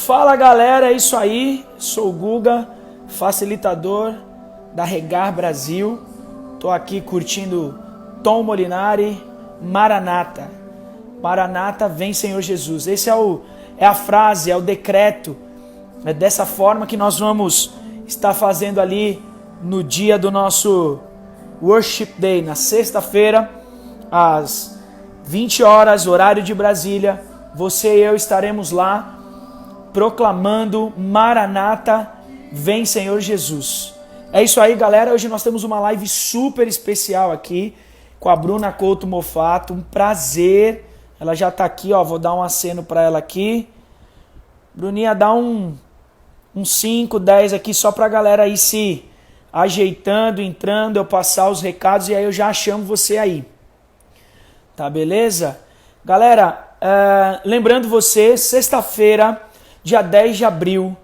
Fala galera, é isso aí, sou o Guga, facilitador da Regar Brasil. Tô aqui curtindo Tom Molinari, Maranata. Maranata, vem Senhor Jesus. Esse é a frase, é o decreto. É dessa forma que nós vamos estar fazendo ali no dia do nosso Worship Day, na sexta-feira, às 20 horas, horário de Brasília. Você e eu estaremos lá proclamando Maranata, vem Senhor Jesus. É isso aí, galera. Hoje nós temos uma live super especial aqui com a Bruna Couto Mofato. Um prazer. Ela já tá aqui, ó. Vou dar um aceno para ela aqui. Bruninha, dá um 5, 10 aqui só pra galera ir se ajeitando, entrando, eu passar os recados e aí eu já chamo você aí. Tá, beleza? Galera, lembrando você, sexta-feira, dia 10 de abril,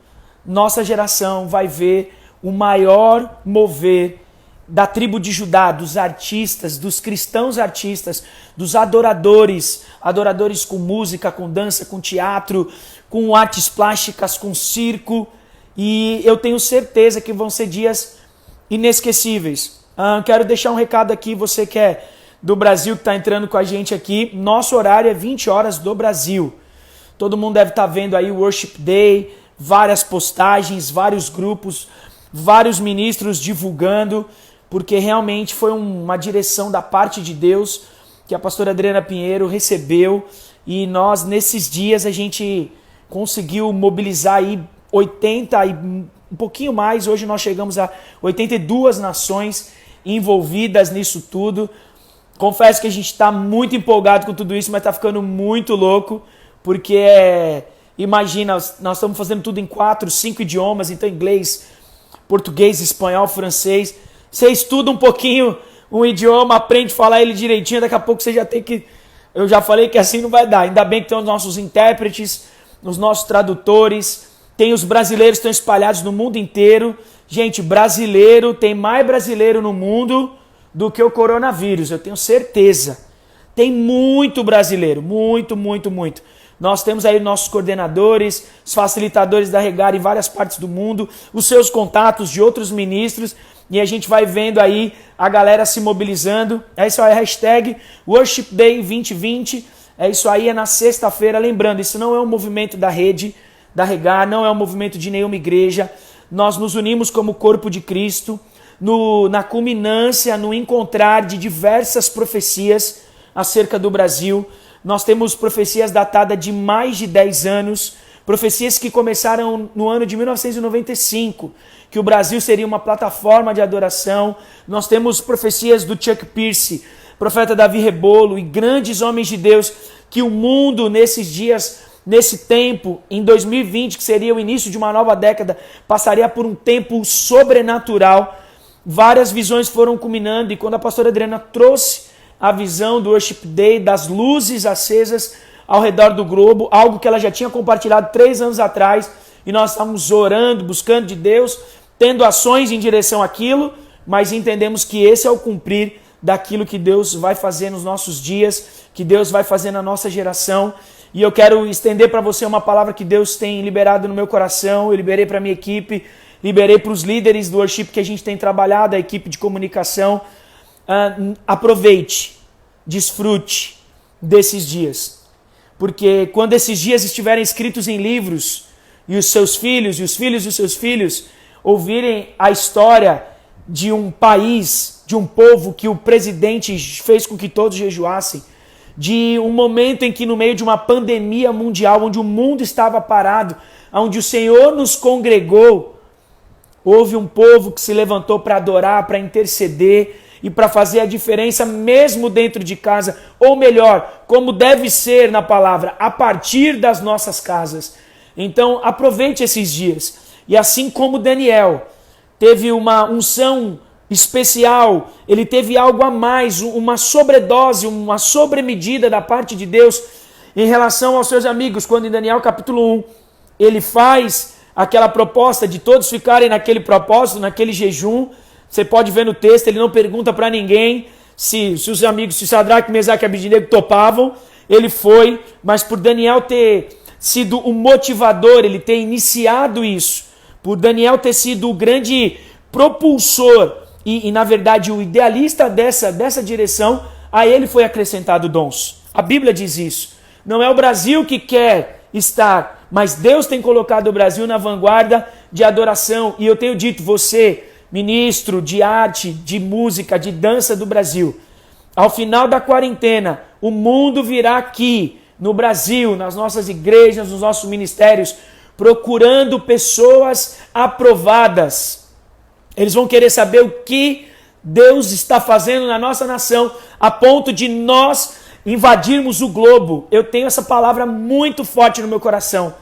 nossa geração vai ver o maior mover da tribo de Judá, dos artistas, dos cristãos artistas, dos adoradores com música, com dança, com teatro, com artes plásticas, com circo. E eu tenho certeza que vão ser dias inesquecíveis. Quero deixar um recado aqui, você que é do Brasil, que está entrando com a gente aqui. Nosso horário é 20 horas do Brasil. Todo mundo deve estar vendo aí o Worship Day, várias postagens, vários grupos, vários ministros divulgando, porque realmente foi uma direção da parte de Deus que a pastora Adriana Pinheiro recebeu. E nós, nesses dias, a gente conseguiu mobilizar aí 80 e um pouquinho mais. Hoje nós chegamos a 82 nações envolvidas nisso tudo. Confesso que a gente está muito empolgado com tudo isso, mas está ficando muito louco, porque imagina, nós estamos fazendo tudo em 4, 5 idiomas, então inglês, português, espanhol, francês. Você estuda um pouquinho um idioma, aprende a falar ele direitinho, daqui a pouco você já tem que... Eu já falei que assim não vai dar. Ainda bem que tem os nossos intérpretes, os nossos tradutores, tem os brasileiros que estão espalhados no mundo inteiro. Gente, brasileiro, tem mais brasileiro no mundo do que o coronavírus, eu tenho certeza. Tem muito brasileiro, muito, muito, muito. Nós temos aí nossos coordenadores, os facilitadores da Regar em várias partes do mundo, os seus contatos de outros ministros, e a gente vai vendo aí a galera se mobilizando. É isso aí, hashtag Worship Day 2020, é isso aí, é na sexta-feira. Lembrando, isso não é um movimento da rede, da Regar, não é um movimento de nenhuma igreja. Nós nos unimos como corpo de Cristo, na culminância, no encontrar de diversas profecias acerca do Brasil. Nós temos profecias datadas de mais de 10 anos, profecias que começaram no ano de 1995, que o Brasil seria uma plataforma de adoração. Nós temos profecias do Chuck Pierce, profeta Davi Rebolo e grandes homens de Deus, que o mundo nesses dias, nesse tempo, em 2020, que seria o início de uma nova década, passaria por um tempo sobrenatural. Várias visões foram culminando, e quando a pastora Adriana trouxe a visão do Worship Day, das luzes acesas ao redor do globo, algo que ela já tinha compartilhado 3 anos atrás, e nós estávamos orando, buscando de Deus, tendo ações em direção àquilo, mas entendemos que esse é o cumprir daquilo que Deus vai fazer nos nossos dias, que Deus vai fazer na nossa geração. E eu quero estender para você uma palavra que Deus tem liberado no meu coração. Eu liberei para a minha equipe, liberei para os líderes do worship que a gente tem trabalhado, a equipe de comunicação. Aproveite, desfrute desses dias, porque quando esses dias estiverem escritos em livros e os seus filhos e os filhos dos seus filhos ouvirem a história de um país, de um povo que o presidente fez com que todos jejuassem, de um momento em que no meio de uma pandemia mundial, onde o mundo estava parado, onde o Senhor nos congregou, houve um povo que se levantou para adorar, para interceder e para fazer a diferença mesmo dentro de casa, ou melhor, como deve ser na palavra, a partir das nossas casas. Então aproveite esses dias. E assim como Daniel teve uma unção especial, ele teve algo a mais, uma sobredose, uma sobremedida da parte de Deus em relação aos seus amigos, quando em Daniel capítulo 1 ele faz aquela proposta de todos ficarem naquele propósito, naquele jejum. Você pode ver no texto, ele não pergunta para ninguém se os amigos, se Sadraque, Mesaque e Abednego topavam. Ele foi, mas por Daniel ter sido o motivador, ele ter iniciado isso, por Daniel ter sido o grande propulsor e na verdade, o idealista dessa direção, a ele foi acrescentado dons. A Bíblia diz isso. Não é o Brasil que quer estar, mas Deus tem colocado o Brasil na vanguarda de adoração. E eu tenho dito, você, ministro de arte, de música, de dança do Brasil, ao final da quarentena, o mundo virá aqui, no Brasil, nas nossas igrejas, nos nossos ministérios, procurando pessoas aprovadas. Eles vão querer saber o que Deus está fazendo na nossa nação, a ponto de nós invadirmos o globo. Eu tenho essa palavra muito forte no meu coração.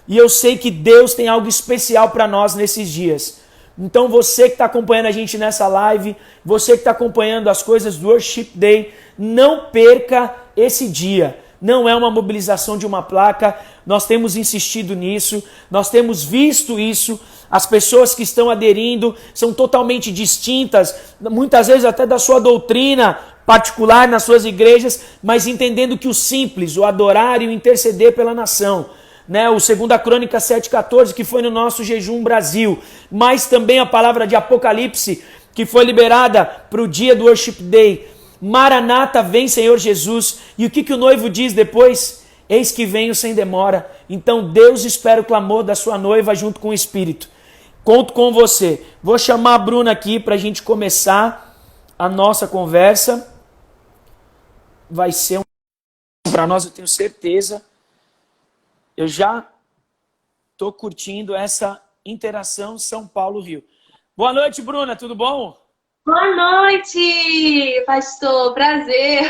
E eu sei que Deus tem algo especial para nós nesses dias. Então você que está acompanhando a gente nessa live, você que está acompanhando as coisas do Worship Day, não perca esse dia. Não é uma mobilização de uma placa, nós temos insistido nisso, nós temos visto isso, as pessoas que estão aderindo são totalmente distintas, muitas vezes até da sua doutrina particular nas suas igrejas, mas entendendo que o simples, o adorar e o interceder pela nação, né? O 2 Crônica 7,14, que foi no nosso Jejum Brasil, mas também a palavra de Apocalipse, que foi liberada para o dia do Worship Day. Maranata, vem Senhor Jesus. E o que o noivo diz depois? Eis que venho sem demora. Então Deus espera o clamor da sua noiva junto com o Espírito. Conto com você. Vou chamar a Bruna aqui para a gente começar a nossa conversa. Vai ser para nós, eu tenho certeza. Eu já estou curtindo essa interação São Paulo-Rio. Boa noite, Bruna, tudo bom? Boa noite, pastor. Prazer.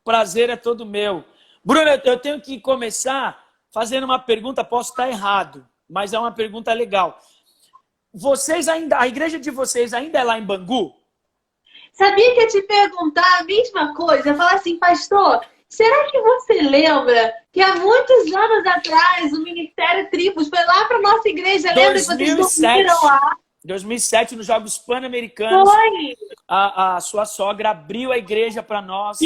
Prazer é todo meu. Bruna, eu tenho que começar fazendo uma pergunta, posso estar errado, mas é uma pergunta legal. Vocês ainda, a igreja de vocês ainda é lá em Bangu? Sabia que ia te perguntar a mesma coisa? Eu falar assim, pastor, será que você lembra que há muitos anos atrás o Ministério Tribos foi lá para nossa igreja? Lembra que vocês dormiram lá? 2007, nos Jogos Pan-Americanos, a sua sogra abriu a igreja para nós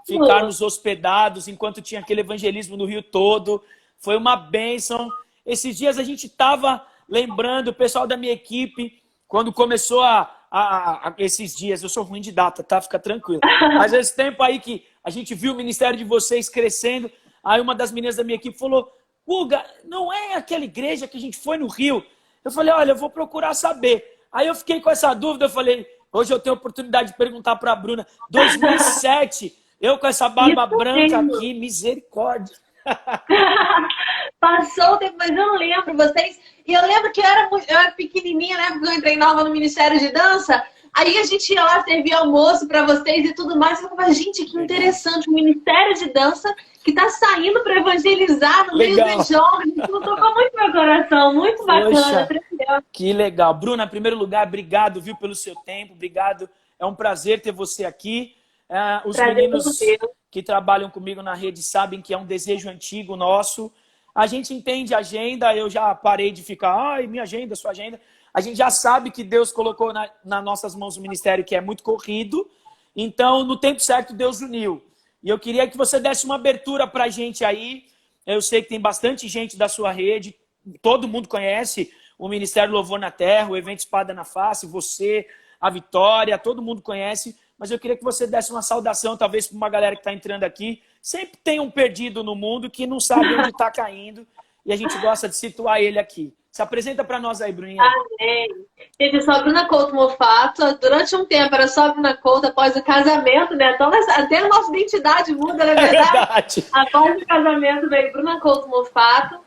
ficarmos hospedados enquanto tinha aquele evangelismo no Rio todo. Foi uma bênção. Esses dias a gente estava lembrando, o pessoal da minha equipe, quando começou esses dias, eu sou ruim de data, tá? Fica tranquilo. Mas esse tempo aí que a gente viu o ministério de vocês crescendo, aí uma das meninas da minha equipe falou, Guga, não é aquela igreja que a gente foi no Rio? Eu falei, olha, eu vou procurar saber. Aí eu fiquei com essa dúvida, eu falei, hoje eu tenho a oportunidade de perguntar para a Bruna. 2007, eu com essa barba branca aqui, misericórdia. Passou o tempo, mas eu não lembro vocês. E eu lembro que eu era pequenininha, né? Porque eu entrei nova no Ministério de Dança. Aí a gente ia lá servir almoço para vocês e tudo mais. Eu falava, gente, que interessante, o Ministério de Dança que tá saindo para evangelizar no meio dos jovens. Isso tocou muito meu coração, muito bacana. Poxa, que legal. Bruna, em primeiro lugar, obrigado, viu, pelo seu tempo, obrigado. É um prazer ter você aqui. Os meninos que trabalham comigo na rede sabem que é um desejo antigo nosso. A gente entende a agenda, eu já parei de ficar, ai, minha agenda, sua agenda. A gente já sabe que Deus colocou nas nossas mãos o ministério que é muito corrido. Então, no tempo certo, Deus uniu. E eu queria que você desse uma abertura para a gente aí. Eu sei que tem bastante gente da sua rede. Todo mundo conhece o Ministério Louvor na Terra, o Evento Espada na Face, você, a Vitória, todo mundo conhece. Mas eu queria que você desse uma saudação, talvez para uma galera que está entrando aqui. Sempre tem um perdido no mundo que não sabe onde está caindo. E a gente gosta de situar ele aqui. Se apresenta para nós aí, Bruninha. Amém. Gente, eu sou a Bruna Couto Mofato. Durante um tempo era só a Bruna Couto, após o casamento, né? Então, até a nossa identidade muda, na verdade. É verdade. Após o casamento veio Bruna Couto Mofato.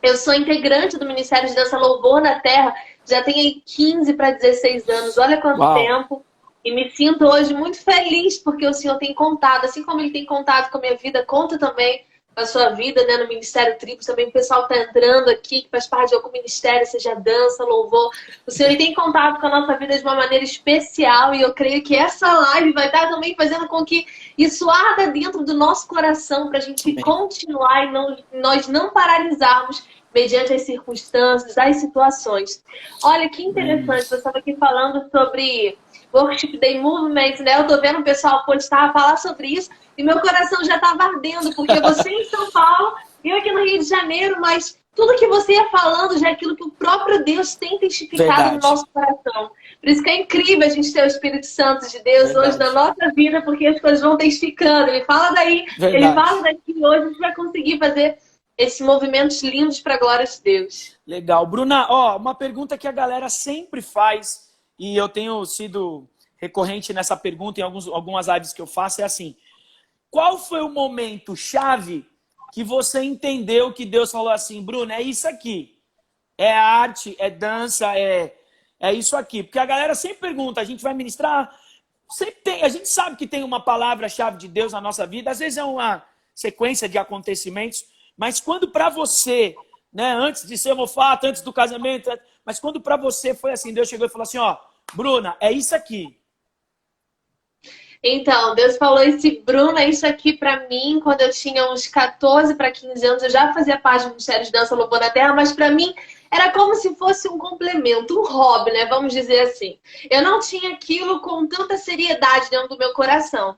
Eu sou integrante do Ministério de Dança Louvor na Terra. Já tenho aí 15 para 16 anos. Olha quanto tempo. E me sinto hoje muito feliz porque o Senhor tem contado, assim como Ele tem contado com a minha vida, conta também com a sua vida, né, no Ministério Tribos, também o pessoal que está entrando aqui, que faz parte de algum ministério, seja dança, louvor. O Senhor Ele tem contado com a nossa vida de uma maneira especial e eu creio que essa live vai estar também fazendo com que isso arda dentro do nosso coração para a gente continuar e nós não paralisarmos mediante as circunstâncias, as situações. Olha que interessante, eu estava aqui falando sobre Worship Day Movement, né? Eu tô vendo o pessoal postar, falar sobre isso, e meu coração já estava ardendo, porque você em São Paulo eu aqui no Rio de Janeiro, mas tudo que você ia falando já é aquilo que o próprio Deus tem testificado no nosso coração. Por isso que é incrível a gente ter o Espírito Santo de Deus hoje na nossa vida, porque as coisas vão testificando. Ele fala daí, ele fala daqui, hoje a gente vai conseguir fazer esses movimentos lindos para a glória de Deus. Legal. Bruna, ó, uma pergunta que a galera sempre faz, e eu tenho sido recorrente nessa pergunta em algumas lives que eu faço, é assim: qual foi o momento chave que você entendeu que Deus falou assim, Bruna, é isso aqui, é arte, é dança, é isso aqui? Porque a galera sempre pergunta, a gente vai ministrar, sempre tem, a gente sabe que tem uma palavra-chave de Deus na nossa vida, às vezes é uma sequência de acontecimentos, mas quando para você, né, antes de ser mofato, antes do casamento, mas quando para você foi assim, Deus chegou e falou assim, ó, Bruna, é isso aqui. Então, Deus falou Bruna, isso aqui pra mim, quando eu tinha uns 14 para 15 anos, eu já fazia parte do Ministério de Dança Louvor na Terra, mas pra mim era como se fosse um complemento, um hobby, né? Vamos dizer assim. Eu não tinha aquilo com tanta seriedade dentro do meu coração.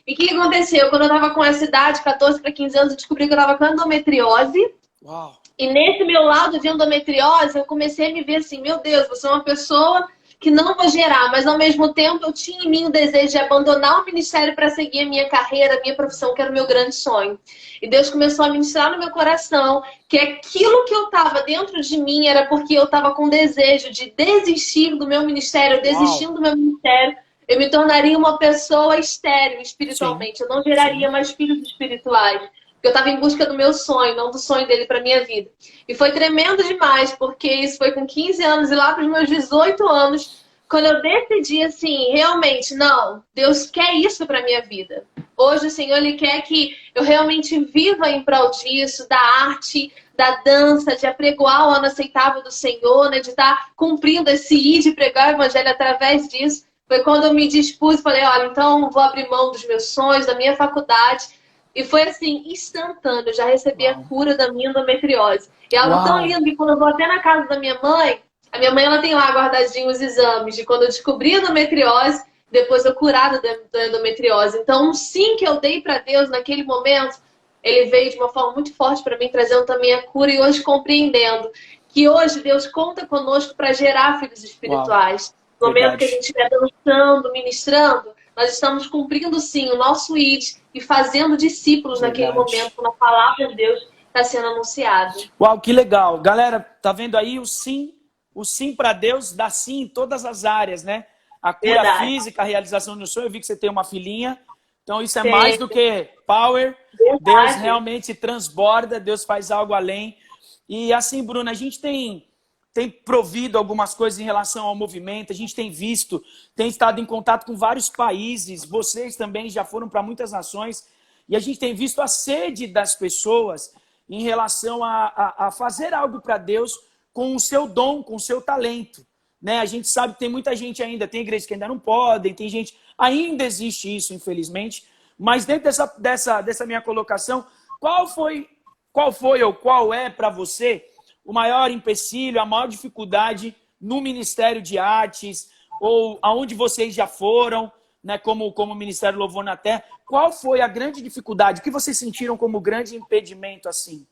E o que aconteceu? Quando eu tava com essa idade, 14 para 15 anos, eu descobri que eu tava com endometriose. Uau. E nesse meu lado de endometriose, eu comecei a me ver assim, meu Deus, você é uma pessoa que não vou gerar, mas ao mesmo tempo eu tinha em mim o desejo de abandonar o ministério para seguir a minha carreira, a minha profissão, que era o meu grande sonho. E Deus começou a ministrar no meu coração que aquilo que eu estava dentro de mim era porque eu estava com desejo de desistir do meu ministério, desistindo do meu ministério, eu me tornaria uma pessoa estéril espiritualmente. Sim. Eu não geraria mais filhos espirituais. Eu estava em busca do meu sonho, não do sonho dele para minha vida. E foi tremendo demais, porque isso foi com 15 anos e lá para os meus 18 anos, quando eu decidi assim, realmente, não, Deus quer isso para minha vida. Hoje o Senhor, Ele quer que eu realmente viva em prol disso, da arte, da dança, de apregoar o ano aceitável do Senhor, né, de estar cumprindo esse de pregar o evangelho através disso. Foi quando eu me dispus e falei, olha, então vou abrir mão dos meus sonhos, da minha faculdade. E foi assim, instantâneo. Eu já recebi a cura da minha endometriose. E algo tão lindo que quando eu vou até na casa da minha mãe, a minha mãe ela tem lá guardadinho os exames de quando eu descobri a endometriose, depois eu curada da endometriose. Então, um sim que eu dei para Deus naquele momento, ele veio de uma forma muito forte para mim, trazendo também a cura e hoje compreendendo que hoje Deus conta conosco para gerar filhos espirituais. No momento que a gente estiver dançando, ministrando, nós estamos cumprindo sim o nosso ID e fazendo discípulos naquele momento, quando a palavra de Deus está sendo anunciada. Uau, que legal. Galera, tá vendo aí o sim para Deus dá sim em todas as áreas, né? A cura física, a realização do sonho. Eu vi que você tem uma filhinha. Então isso é mais do que power. Deus realmente transborda, Deus faz algo além. E assim, Bruna, a gente tem provido algumas coisas em relação ao movimento, a gente tem visto, tem estado em contato com vários países, vocês também já foram para muitas nações, e a gente tem visto a sede das pessoas em relação a fazer algo para Deus com o seu dom, com o seu talento. Né? A gente sabe que tem muita gente ainda, tem igrejas que ainda não podem, tem gente, ainda existe isso, infelizmente, mas dentro dessa minha colocação, qual foi ou qual é para você o maior empecilho, a maior dificuldade no Ministério de Artes, ou aonde vocês já foram, né, como Ministério Louvor na Terra? Qual foi a grande dificuldade? O que vocês sentiram como grande impedimento assim?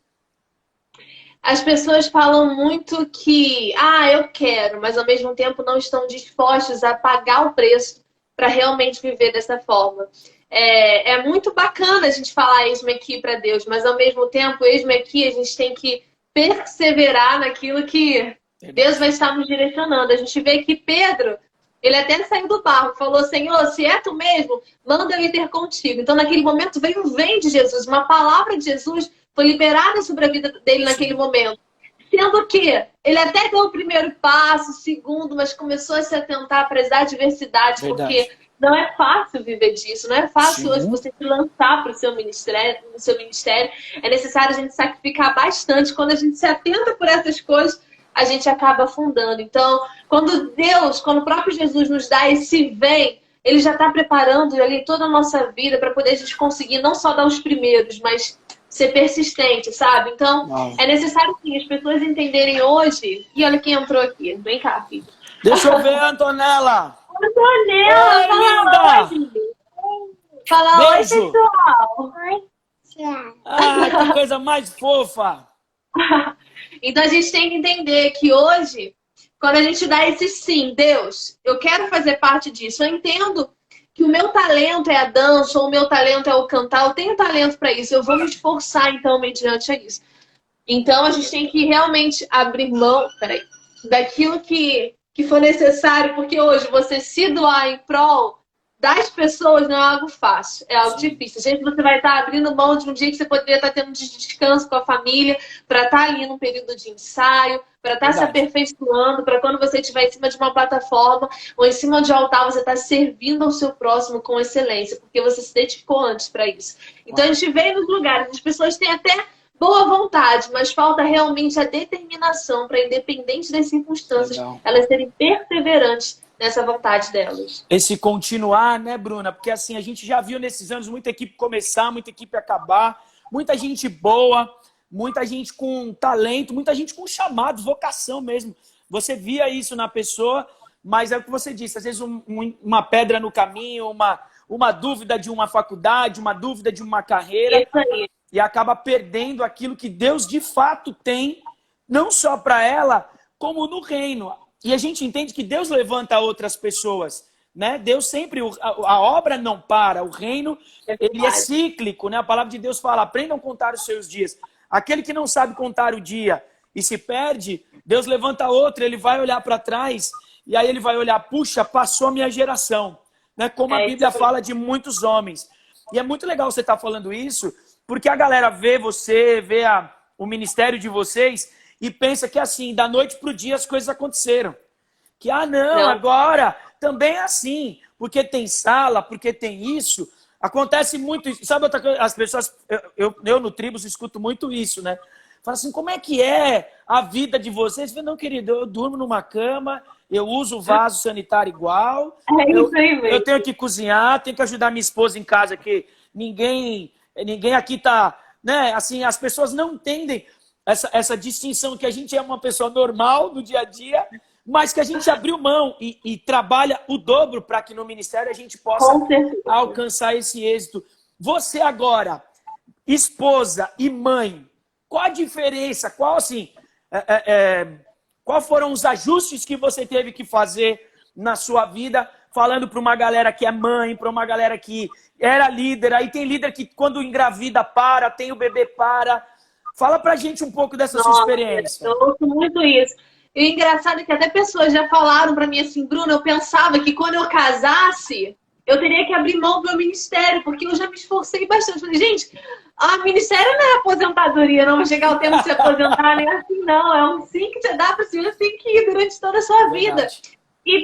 As pessoas falam muito que, eu quero, mas ao mesmo tempo não estão dispostos a pagar o preço para realmente viver dessa forma. É muito bacana a gente falar eis-me aqui para Deus, mas ao mesmo tempo, eis-me aqui, a gente tem que perseverar naquilo que Deus vai estar nos direcionando. A gente vê que Pedro, ele até saiu do barco, falou, Senhor, se é tu mesmo, manda eu ir ter contigo. Então naquele momento veio o vem de Jesus, uma palavra de Jesus foi liberada sobre a vida dele naquele momento. Sendo que ele até deu o primeiro passo, o segundo, mas começou a se atentar para as adversidades, porque não é fácil viver disso, não é fácil hoje você se lançar para o seu ministério, É necessário a gente sacrificar bastante. Quando a gente se atenta por essas coisas, a gente acaba afundando. Então, quando o próprio Jesus nos dá esse vem, ele já está preparando ali toda a nossa vida para poder a gente conseguir não só dar os primeiros, mas ser persistente, sabe? Então, é necessário que as pessoas entenderem hoje. E olha quem entrou aqui. Vem cá, filho. Deixa eu ver, Antonella. Antonella, oi, linda! Fala beijo. Oi, pessoal. Oi. Ah, que coisa mais fofa! Então a gente tem que entender que hoje, quando a gente dá esse sim, Deus, eu quero fazer parte disso. Eu entendo que o meu talento é a dança, ou o meu talento é o cantar, eu tenho talento para isso, eu vou me esforçar então mediante a isso. Então a gente tem que realmente abrir mão, daquilo que for necessário, porque hoje você se doar em prol das pessoas não é algo fácil, é algo difícil. Gente, você vai estar abrindo mão de um dia que você poderia estar tendo de descanso com a família, para estar ali num período de ensaio, para estar se aperfeiçoando, para quando você estiver em cima de uma plataforma ou em cima de um altar, você estar servindo ao seu próximo com excelência, porque você se dedicou antes para isso. Então a gente vem nos lugares, as pessoas têm até boa vontade, mas falta realmente a determinação para, independente das circunstâncias, elas serem perseverantes nessa vontade delas. Esse continuar, né, Bruna? Porque assim, a gente já viu nesses anos muita equipe começar, muita equipe acabar, muita gente boa, muita gente com talento, muita gente com chamado, vocação mesmo. Você via isso na pessoa, mas é o que você disse, às vezes uma pedra no caminho, uma dúvida de uma faculdade, uma dúvida de uma carreira. Isso aí. E acaba perdendo aquilo que Deus de fato tem, não só para ela, como no reino. E a gente entende que Deus levanta outras pessoas, né? Deus sempre, a obra não para, o reino, ele é cíclico, né? A palavra de Deus fala, aprendam a contar os seus dias. Aquele que não sabe contar o dia e se perde, Deus levanta outro, ele vai olhar para trás e aí ele vai olhar, puxa, passou a minha geração, né? Como a Bíblia fala de muitos homens. E é muito legal você estar falando isso, porque a galera vê você, vê o ministério de vocês e pensa que assim, da noite para o dia as coisas aconteceram. Que, não, agora também é assim, porque tem sala, porque tem isso. Acontece muito isso. Sabe outra coisa? As pessoas, eu no Tribos escuto muito isso, né? Fala assim, como é que é a vida de vocês? Eu falo, não, querido, eu durmo numa cama, eu uso o vaso sanitário igual, isso aí mesmo. Eu tenho que cozinhar, tenho que ajudar minha esposa em casa, que ninguém aqui tá, né? Assim, as pessoas não entendem essa distinção que a gente é uma pessoa normal no dia a dia, mas que a gente abriu mão e trabalha o dobro para que no ministério a gente possa alcançar esse êxito. Você agora, esposa e mãe, qual a diferença? Qual foram os ajustes que você teve que fazer na sua vida, falando para uma galera que é mãe, para uma galera que era líder, aí tem líder que quando engravida para, tem o bebê para. Fala pra gente um pouco dessa sua experiência. Eu ouço muito isso. E o engraçado é que até pessoas já falaram pra mim assim, Bruna, eu pensava que quando eu casasse, eu teria que abrir mão do meu ministério, porque eu já me esforcei bastante. Eu falei, gente, ministério não é aposentadoria, não vai chegar o tempo de se aposentar, nem assim, não. É um sim que você dá pra si, você tem que ir durante toda a sua vida. E o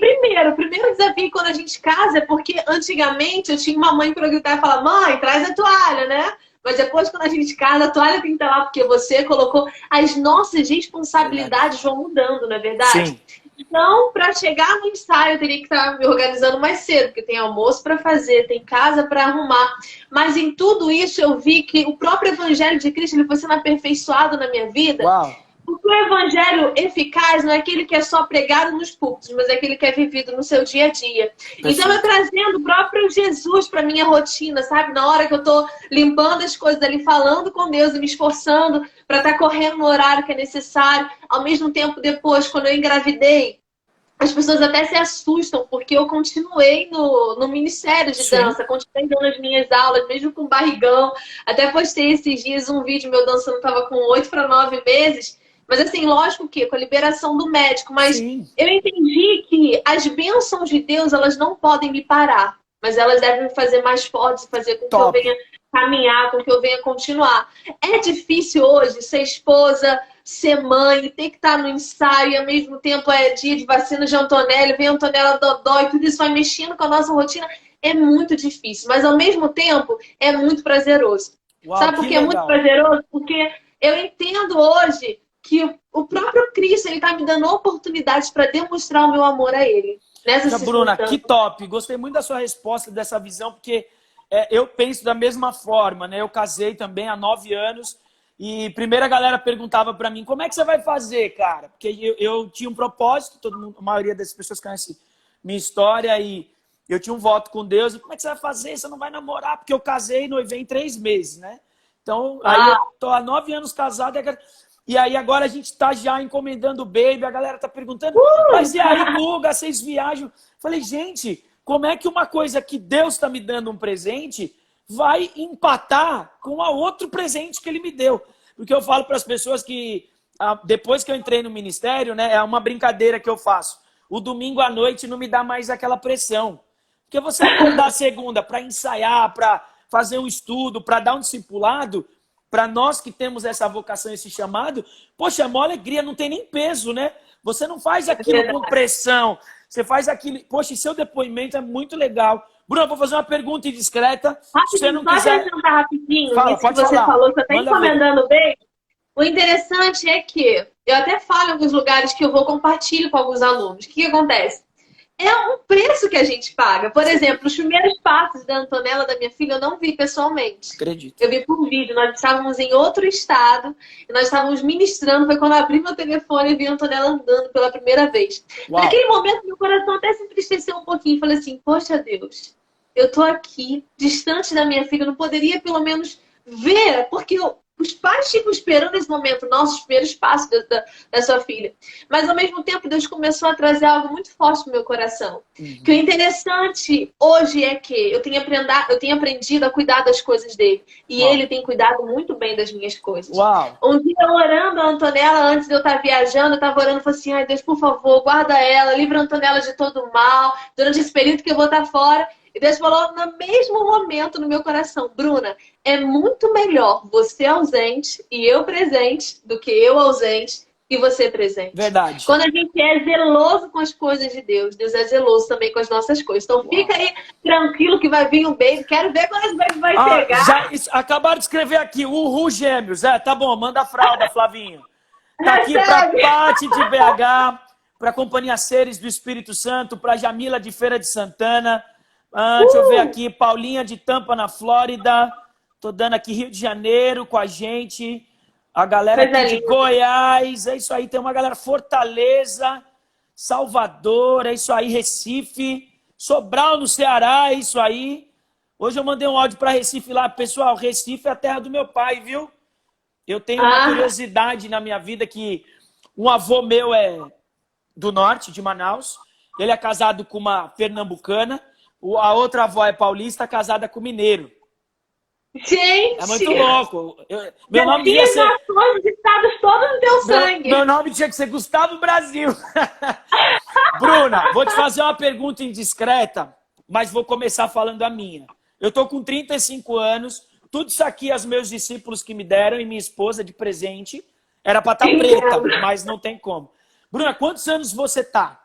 primeiro desafio quando a gente casa é porque antigamente eu tinha uma mãe para gritar e falar, mãe, traz a toalha, né? Mas depois quando a gente casa, a toalha tem que estar lá porque você colocou. As nossas responsabilidades vão mudando, não é verdade? Sim. Então, para chegar no ensaio, eu teria que estar me organizando mais cedo, porque tem almoço para fazer, tem casa para arrumar. Mas em tudo isso eu vi que o próprio Evangelho de Cristo ele foi sendo aperfeiçoado na minha vida. Uau. Porque o evangelho eficaz não é aquele que é só pregado nos púlpitos, mas é aquele que é vivido no seu dia a dia. Então eu trazendo o próprio Jesus para minha rotina, sabe? Na hora que eu tô limpando as coisas ali, falando com Deus e me esforçando para estar correndo no horário que é necessário. Ao mesmo tempo, depois, quando eu engravidei, as pessoas até se assustam, porque eu continuei no ministério de dança, continuei dando as minhas aulas, mesmo com barrigão. Até postei esses dias um vídeo meu dançando, estava com 8 para 9 meses. Mas assim, lógico que com a liberação do médico, mas eu entendi que as bênçãos de Deus, elas não podem me parar, mas elas devem me fazer mais forte, fazer com que eu venha caminhar, com que eu venha continuar. É difícil hoje ser esposa, ser mãe, ter que estar no ensaio, e ao mesmo tempo é dia de vacina de Antonella, vem Antonella Dodói, tudo isso vai mexendo com a nossa rotina. É muito difícil, mas ao mesmo tempo é muito prazeroso. Uau, sabe por que é muito prazeroso? Porque eu entendo hoje que o próprio Cristo ele está me dando oportunidades para demonstrar o meu amor a Ele. Bruna, que top! Gostei muito da sua resposta, dessa visão, porque eu penso da mesma forma, né? Eu casei também há 9 anos e primeiro a galera perguntava para mim, como é que você vai fazer, cara? Porque eu tinha um propósito, a maioria das pessoas conhece minha história e eu tinha um voto com Deus. E como é que você vai fazer? Você não vai namorar? Porque eu casei e noivei em 3 meses, né? Então, aí eu tô há 9 anos casado. E aí agora a gente tá já encomendando o baby. A galera tá perguntando, mas e aí, Guga, vocês viajam? Falei, gente, como é que uma coisa que Deus tá me dando um presente vai empatar com a outro presente que ele me deu? Porque eu falo para as pessoas que depois que eu entrei no ministério, né, é uma brincadeira que eu faço. O domingo à noite não me dá mais aquela pressão. Porque você acordar segunda para ensaiar, para fazer um estudo, para dar um discipulado, para nós que temos essa vocação, esse chamado, poxa, é uma alegria, não tem nem peso, né? Você não faz aquilo com pressão, você faz aquilo... Poxa, e seu depoimento é muito legal. Bruno, eu vou fazer uma pergunta indiscreta. Se você não quiser... Pode adiantar rapidinho, fala, isso que pode você falar. falou, você está Manda encomendando bem. O interessante é que, eu até falo em alguns lugares que eu vou compartilhar com alguns alunos. O que acontece? É um preço que a gente paga. Por exemplo, os primeiros passos da Antonella, da minha filha, eu não vi pessoalmente. Acredito. Eu vi por vídeo. Nós estávamos em outro estado e nós estávamos ministrando. Foi quando eu abri meu telefone e vi a Antonella andando pela primeira vez. Uau. Naquele momento, meu coração até se entristeceu um pouquinho. Falei assim, poxa Deus, eu tô aqui, distante da minha filha. Eu não poderia, pelo menos, ver, porque os pais ficam esperando esse momento, nossos primeiros passos da sua filha. Mas, ao mesmo tempo, Deus começou a trazer algo muito forte no meu coração. Que o interessante hoje é que eu tenho aprendido a cuidar das coisas dele. E ele tem cuidado muito bem das minhas coisas. Uau. Um dia, orando a Antonella, antes de eu estar viajando, eu estava orando e falei assim, ai Deus, por favor, guarda ela, livra a Antonella de todo mal, durante esse período que eu vou estar fora. E Deus falou no mesmo momento no meu coração, Bruna, é muito melhor você ausente e eu presente do que eu ausente e você presente. Verdade. Quando a gente é zeloso com as coisas de Deus, Deus é zeloso também com as nossas coisas. Então fica aí tranquilo que vai vir um baby. Quero ver quando esse baby vai chegar. Acabaram de escrever aqui, Uhul Gêmeos. Tá bom, manda a fralda, Flavinho. Tá aqui pra Pati de BH, pra Companhia Seres do Espírito Santo, pra Jamila de Feira de Santana. Deixa eu ver aqui, Paulinha de Tampa, na Flórida. Tô dando aqui Rio de Janeiro com a gente. A galera aqui de Goiás. É isso aí, tem uma galera Fortaleza, Salvador, é isso aí, Recife, Sobral no Ceará, é isso aí. Hoje eu mandei um áudio para Recife lá. Pessoal, Recife é a terra do meu pai, viu? Eu tenho uma curiosidade na minha vida que um avô meu é do norte, de Manaus. Ele é casado com uma pernambucana. A outra avó é paulista, casada com mineiro. Gente! É muito louco. Meu nome devia ser... Os estados todos no teu sangue. Meu nome tinha que ser Gustavo Brasil. Bruna, vou te fazer uma pergunta indiscreta, mas vou começar falando a minha. Eu tô com 35 anos, tudo isso aqui, os meus discípulos que me deram e minha esposa de presente, era pra estar preta, mas não tem como. Bruna, quantos anos você tá?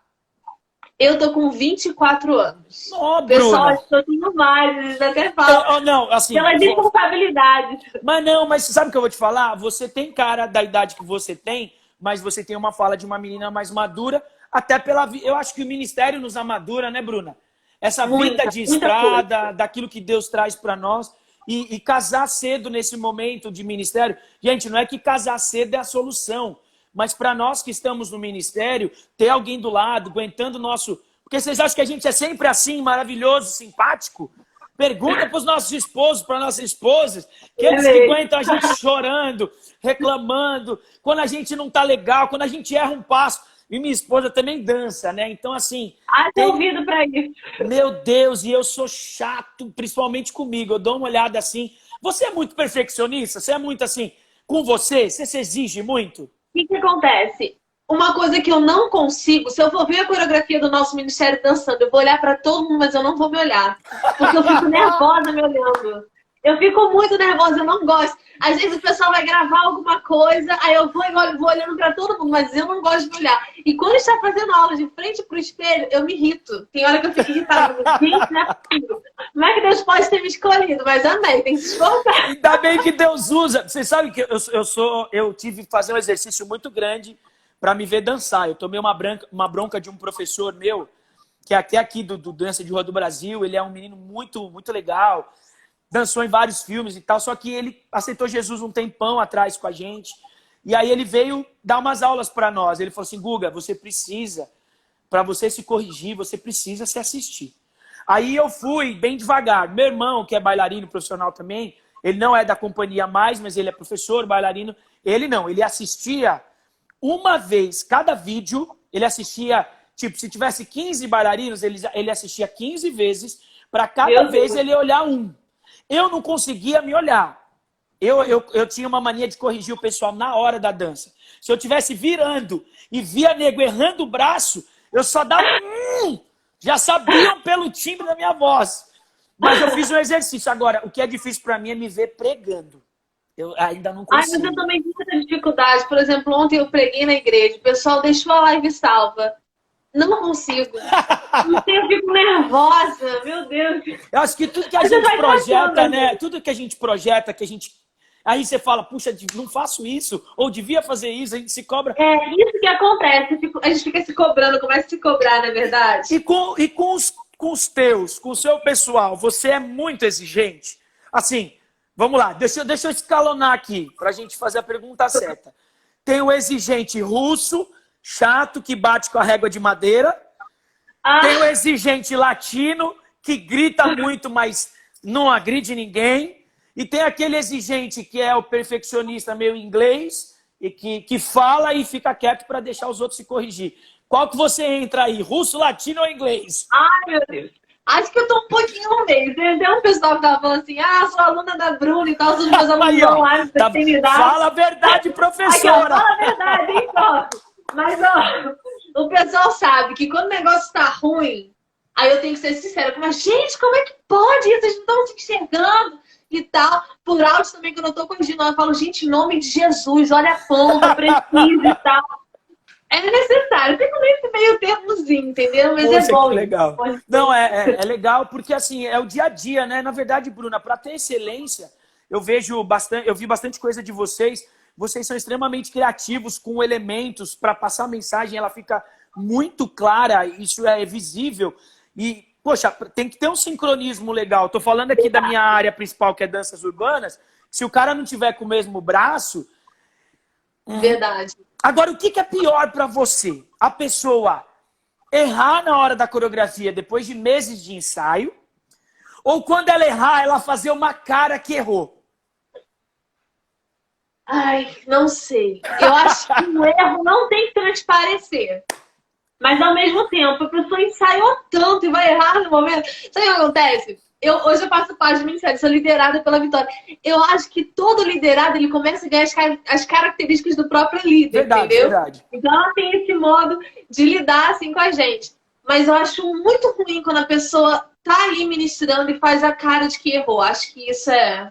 Eu tô com 24 anos. Oh, pessoal, eu tenho mais, eles até falam. Não, assim, pelas responsabilidades. Mas sabe o que eu vou te falar? Você tem cara da idade que você tem, mas você tem uma fala de uma menina mais madura, até pela... Eu acho que o ministério nos amadura, né, Bruna? Essa vida de estrada, daquilo que Deus traz para nós. E casar cedo nesse momento de ministério. Gente, não é que casar cedo é a solução. Mas para nós que estamos no ministério, ter alguém do lado, aguentando o nosso... Porque vocês acham que a gente é sempre assim, maravilhoso, simpático? Pergunta para os nossos esposos, para nossas esposas, que eles que aguentam a gente chorando, reclamando, quando a gente não tá legal, quando a gente erra um passo. E minha esposa também dança, né? Então, assim... Tem ouvido para isso. Meu Deus, e eu sou chato, principalmente comigo. Eu dou uma olhada assim. Você é muito perfeccionista? Você é muito assim, com você? Você se exige muito? O que acontece? Uma coisa que eu não consigo, se eu for ver a coreografia do nosso ministério dançando, eu vou olhar pra todo mundo, mas eu não vou me olhar. Porque eu fico nervosa me olhando. Eu fico muito nervosa, eu não gosto. Às vezes o pessoal vai gravar alguma coisa, aí eu vou olhando pra todo mundo, mas eu não gosto de me olhar. E quando está fazendo aula de frente pro espelho, eu me irrito. Tem hora que eu fico irritada. Gente, não é possível. Como é que Deus pode ter me escolhido? Mas amém, tem que se esforçar. Ainda bem que Deus usa. Você sabe que eu tive que fazer um exercício muito grande para me ver dançar. Eu tomei uma bronca de um professor meu, que é até aqui do Dança de Rua do Brasil. Ele é um menino muito, muito legal. Dançou em vários filmes e tal, só que ele aceitou Jesus um tempão atrás com a gente. E aí ele veio dar umas aulas para nós. Ele falou assim, Guga, você precisa, para você se corrigir, você precisa se assistir. Aí eu fui bem devagar. Meu irmão, que é bailarino profissional também, Ele não é da companhia mais, mas ele é professor, bailarino. Ele não, ele assistia uma vez cada vídeo, ele assistia, tipo, se tivesse 15 bailarinos, ele assistia 15 vezes, para cada vez ele olhar um. Eu não conseguia me olhar. Eu tinha uma mania de corrigir o pessoal na hora da dança. Se eu estivesse virando e via nego errando o braço, eu só dava já sabiam pelo timbre da minha voz. Mas eu fiz um exercício. Agora, o que é difícil para mim é me ver pregando. Eu ainda não consigo. Mas eu também tenho muita dificuldade. Por exemplo, ontem eu preguei na igreja, o pessoal deixou a live salva. Não consigo. Não sei, eu fico nervosa, meu Deus. Eu acho que tudo que a gente projeta, né? Tudo que a gente projeta, que a gente... Aí você fala, puxa, não faço isso, ou devia fazer isso, a gente se cobra. É isso que acontece, a gente fica se cobrando, começa a se cobrar, não é verdade? E com os teus, com o seu pessoal, você é muito exigente? Assim, vamos lá, deixa eu escalonar aqui, pra gente fazer a pergunta certa. Tem o exigente russo, chato, que bate com a régua de madeira. Tem o exigente latino, que grita muito, mas não agride ninguém. E tem aquele exigente que é o perfeccionista meio inglês, e que fala e fica quieto para deixar os outros se corrigir. Qual que você entra aí, russo, latino ou inglês? Ai, meu Deus. Acho que eu tô um pouquinho no meio. Tem um pessoal que tava falando assim, sou aluna da Bruna e tal, os meus alunos online, fala a verdade, professora. Fala a verdade, hein, só. Mas, ó, o pessoal sabe que quando o negócio tá ruim, aí eu tenho que ser sincera. Mas, gente, como é que pode isso? Vocês não estão se enxergando e tal. Por áudio também, que eu não tô corrigindo, eu falo, gente, em nome de Jesus, olha a ponta, preciso e tal. É necessário. Fico nesse meio termozinho, entendeu? Mas poxa, é bom. Que legal. Não, é legal porque, assim, é o dia a dia, né? Na verdade, Bruna, para ter excelência, eu vi bastante coisa de vocês. Vocês são extremamente criativos com elementos para passar a mensagem, ela fica muito clara, isso é visível. E, poxa, tem que ter um sincronismo legal. Estou falando aqui da minha área principal, que é danças urbanas. Se o cara não tiver com o mesmo braço... Verdade. Agora, o que é pior para você? A pessoa errar na hora da coreografia depois de meses de ensaio? Ou quando ela errar, ela fazer uma cara que errou? Ai, não sei. Eu acho que o erro não tem que transparecer. Mas, ao mesmo tempo, a pessoa ensaiou tanto e vai errar no momento. Sabe o que acontece? Hoje eu faço parte do Ministério, sou liderada pela Vitória. Eu acho que todo liderado, ele começa a ganhar as características do próprio líder, verdade, entendeu? Verdade. Então, ela tem esse modo de lidar assim com a gente. Mas eu acho muito ruim quando a pessoa tá ali ministrando e faz a cara de que errou. Acho que isso é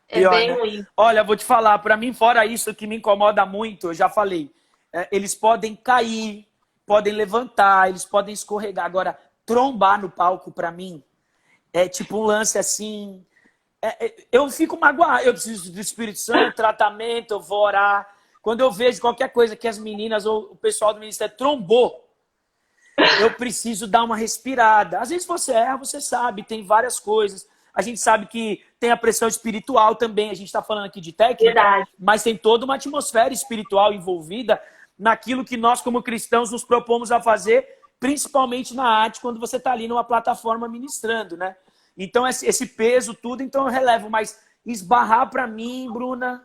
bem ruim. Olha, vou te falar, para mim, fora isso que me incomoda muito, eu já falei, eles podem cair, podem levantar, eles podem escorregar. Agora, trombar no palco, para mim, é tipo um lance assim... eu fico magoado, eu preciso do Espírito Santo, tratamento, eu vou orar. Quando eu vejo qualquer coisa que as meninas ou o pessoal do ministério trombou, eu preciso dar uma respirada. Às vezes você erra, você sabe, tem várias coisas. A gente sabe que tem a pressão espiritual também, a gente está falando aqui de técnica, verdade, mas tem toda uma atmosfera espiritual envolvida naquilo que nós, como cristãos, nos propomos a fazer, principalmente na arte, quando você está ali numa plataforma ministrando, né? Então, esse peso, tudo, então eu relevo. Mas esbarrar para mim, Bruna,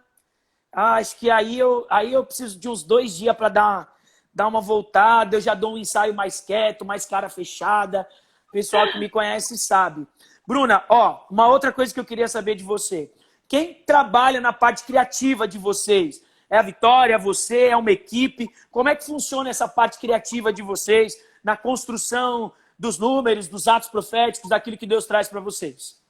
acho que aí eu preciso de uns 2 dias para dar uma voltada. Eu já dou um ensaio mais quieto, mais cara fechada. O pessoal que me conhece sabe. Bruna, uma outra coisa que eu queria saber de você. Quem trabalha na parte criativa de vocês? É a Vitória, é você, é uma equipe? Como é que funciona essa parte criativa de vocês na construção dos números, dos atos proféticos, daquilo que Deus traz para vocês?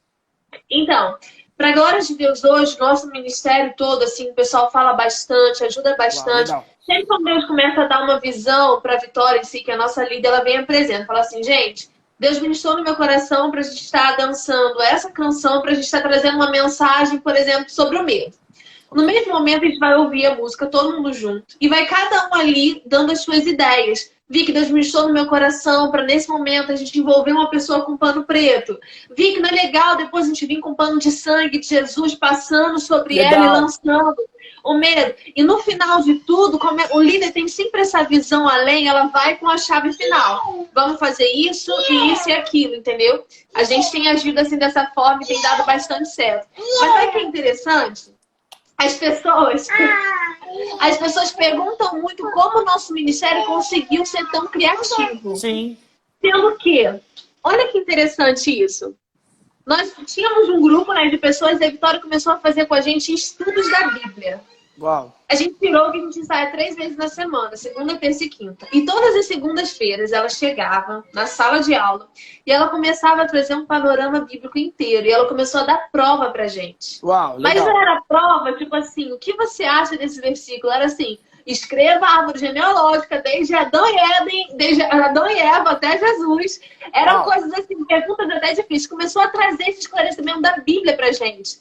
Então, para a glória de Deus hoje, nosso ministério todo, assim, o pessoal fala bastante, ajuda bastante. Uau, sempre quando Deus começa a dar uma visão para a Vitória em si, que é a nossa líder, ela vem apresenta, fala assim, gente, Deus ministrou no meu coração para a gente estar dançando essa canção, para a gente estar trazendo uma mensagem, por exemplo, sobre o medo. No mesmo momento, a gente vai ouvir a música, todo mundo junto, e vai cada um ali dando as suas ideias. Vi que Deus ministrou no meu coração para, nesse momento, a gente envolver uma pessoa com pano preto. Vi que não é legal depois a gente vir com pano de sangue de Jesus passando sobre ela e lançando. o medo. E no final de tudo, como o líder tem sempre essa visão além, ela vai com a chave final. Vamos fazer isso e aquilo, entendeu? A gente tem agido assim dessa forma e tem dado bastante certo. Mas sabe o que é interessante? As pessoas perguntam muito como o nosso ministério conseguiu ser tão criativo. Sim. Pelo quê? Olha que interessante isso. Nós tínhamos um grupo, né, de pessoas e a Vitória começou a fazer com a gente estudos da Bíblia. Uau. A gente tirou que a gente ensaia 3 vezes na semana, segunda, terça e quinta. E todas as segundas-feiras ela chegava na sala de aula e ela começava a trazer um panorama bíblico inteiro. E ela começou a dar prova pra gente. Uau, legal. Mas não era prova, tipo assim, o que você acha desse versículo? Era assim, escreva a árvore genealógica desde Adão e Eva até Jesus. Eram coisas assim, perguntas até difíceis. Começou a trazer esse esclarecimento da Bíblia pra gente.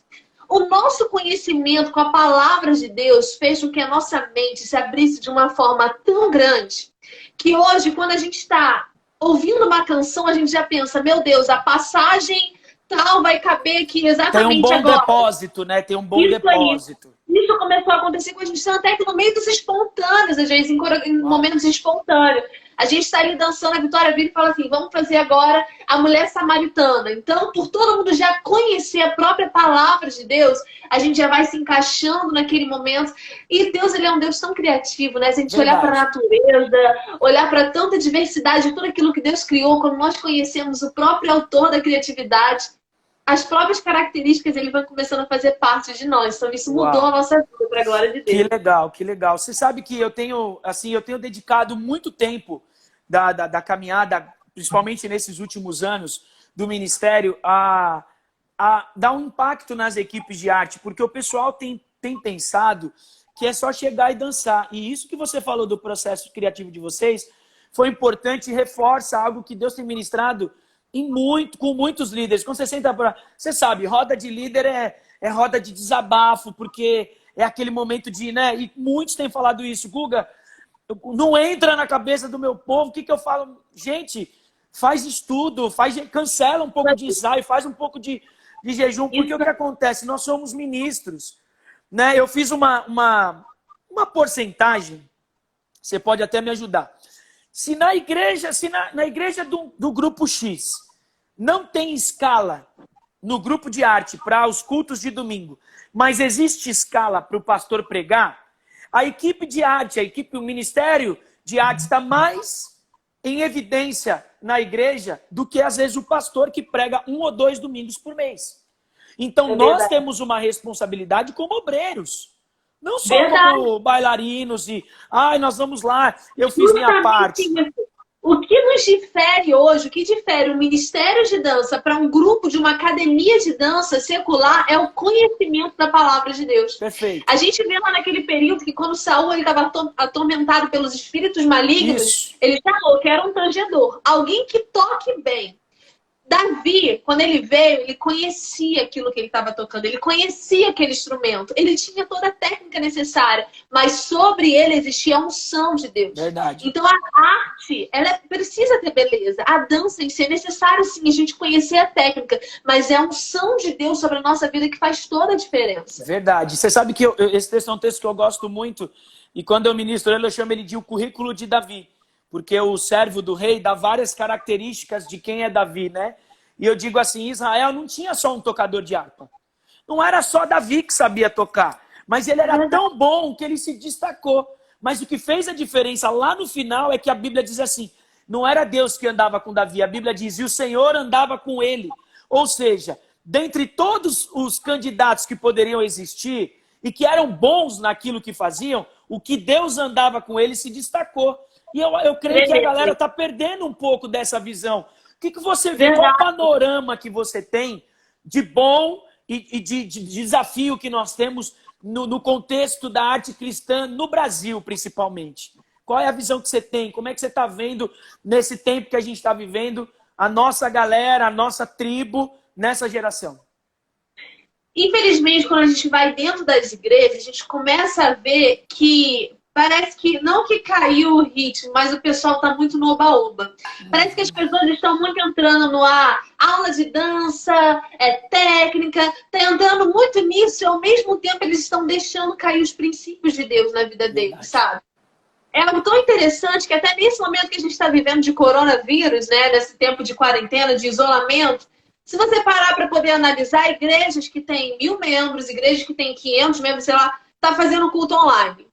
O nosso conhecimento com a palavra de Deus fez com que a nossa mente se abrisse de uma forma tão grande que hoje, quando a gente está ouvindo uma canção, a gente já pensa, meu Deus, a passagem tal vai caber aqui exatamente agora. Tem um bom depósito, né? Tem um bom depósito. Isso começou a acontecer com a gente, até que no meio dos espontâneos, às vezes, em momentos espontâneos. A gente está ali dançando, a Vitória vira e fala assim, vamos fazer agora a mulher samaritana. Então, por todo mundo já conhecer a própria palavra de Deus, a gente já vai se encaixando naquele momento. E Deus, ele é um Deus tão criativo, né? Se a gente olhar para a natureza, olhar para tanta diversidade, tudo aquilo que Deus criou, quando nós conhecemos o próprio autor da criatividade, as próprias características, ele vai começando a fazer parte de nós. Então, isso mudou a nossa vida, para a glória de Deus. Que legal, que legal. Você sabe que eu tenho dedicado muito tempo da caminhada, principalmente nesses últimos anos do ministério, a dar um impacto nas equipes de arte, porque o pessoal tem pensado que é só chegar e dançar. E isso que você falou do processo criativo de vocês foi importante e reforça algo que Deus tem ministrado com muitos líderes. Quando você senta você sabe, roda de líder é roda de desabafo, porque é aquele momento de, né? E muitos têm falado isso. Guga, não entra na cabeça do meu povo. O que eu falo? Gente, faz estudo, cancela um pouco de ensaio, faz um pouco de jejum, porque o que acontece? Nós somos ministros, né? Eu fiz uma porcentagem, você pode até me ajudar. Se na igreja do grupo X não tem escala no grupo de arte para os cultos de domingo, mas existe escala para o pastor pregar, a equipe de arte, o ministério de arte está mais em evidência na igreja do que, às vezes, o pastor que prega 1 ou 2 domingos por mês. Então, nós temos uma responsabilidade como obreiros. Não só como bailarinos e... nós vamos lá, eu fiz minha parte. O que nos difere hoje, o que difere o ministério de dança para um grupo de uma academia de dança secular é o conhecimento da palavra de Deus. Perfeito. A gente vê lá naquele período que quando Saul estava atormentado pelos espíritos malignos, ele falou, eu quero um tangedor. Alguém que toque bem. Davi, quando ele veio, ele conhecia aquilo que ele estava tocando, ele conhecia aquele instrumento, ele tinha toda a técnica necessária, mas sobre ele existia a unção de Deus. Verdade. Então a arte, ela precisa ter beleza. A dança em si é necessário sim a gente conhecer a técnica, mas é a unção de Deus sobre a nossa vida que faz toda a diferença. Verdade. Você sabe que esse texto é um texto que eu gosto muito, e quando eu ministro ele, eu chamo ele de o currículo de Davi. Porque o servo do rei dá várias características de quem é Davi, né? E eu digo assim, Israel não tinha só um tocador de harpa. Não era só Davi que sabia tocar. Mas ele era tão bom que ele se destacou. Mas o que fez a diferença lá no final é que a Bíblia diz assim, não era Deus que andava com Davi. A Bíblia diz, e o Senhor andava com ele. Ou seja, dentre todos os candidatos que poderiam existir e que eram bons naquilo que faziam, o que Deus andava com ele se destacou. E eu creio que a galera está perdendo um pouco dessa visão. O que você vê? Qual o panorama que você tem de bom e de desafio que nós temos no contexto da arte cristã no Brasil, principalmente? Qual é a visão que você tem? Como é que você está vendo nesse tempo que a gente está vivendo a nossa galera, a nossa tribo nessa geração? Infelizmente, quando a gente vai dentro das igrejas, a gente começa a ver que parece que, não que caiu o ritmo, mas o pessoal tá muito no oba-oba. Parece que as pessoas estão muito entrando no aula de dança, técnica, tá entrando muito nisso e ao mesmo tempo eles estão deixando cair os princípios de Deus na vida deles, sabe? É algo tão interessante que até nesse momento que a gente está vivendo de coronavírus, né, nesse tempo de quarentena, de isolamento, se você parar para poder analisar, igrejas que têm 1.000 membros, igrejas que têm 500 membros, sei lá, tá fazendo culto online.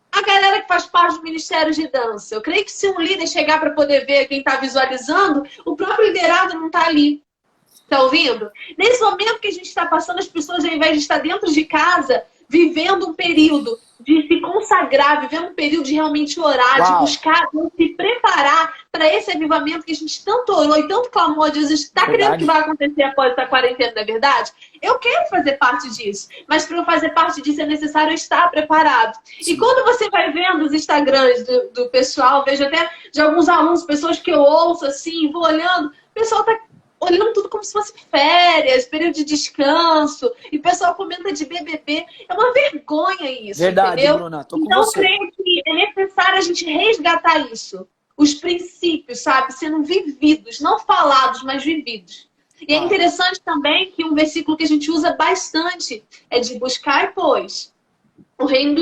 A galera que faz parte do Ministério de Dança. Eu creio que se um líder chegar para poder ver quem está visualizando, o próprio liderado não está ali. Tá ouvindo? Nesse momento que a gente está passando, as pessoas, ao invés de estar dentro de casa, vivendo um período de se consagrar, vivendo um período de realmente orar, de buscar, de se preparar para esse avivamento que a gente tanto orou e tanto clamou a Deus. Está querendo que vai acontecer após essa quarentena, não é verdade? Eu quero fazer parte disso, mas para eu fazer parte disso é necessário estar preparado. Sim. E quando você vai vendo os Instagrams do pessoal, vejo até de alguns alunos, pessoas que eu ouço assim, vou olhando, o pessoal está olhando tudo como se fosse férias, período de descanso, e o pessoal comenta de BBB. É uma vergonha isso, verdade, entendeu? Bruna, tô com então, você. Eu creio que é necessário a gente resgatar isso. Os princípios, sabe? Sendo vividos, não falados, mas vividos. E é interessante também que um versículo que a gente usa bastante é de buscar, pois, o reino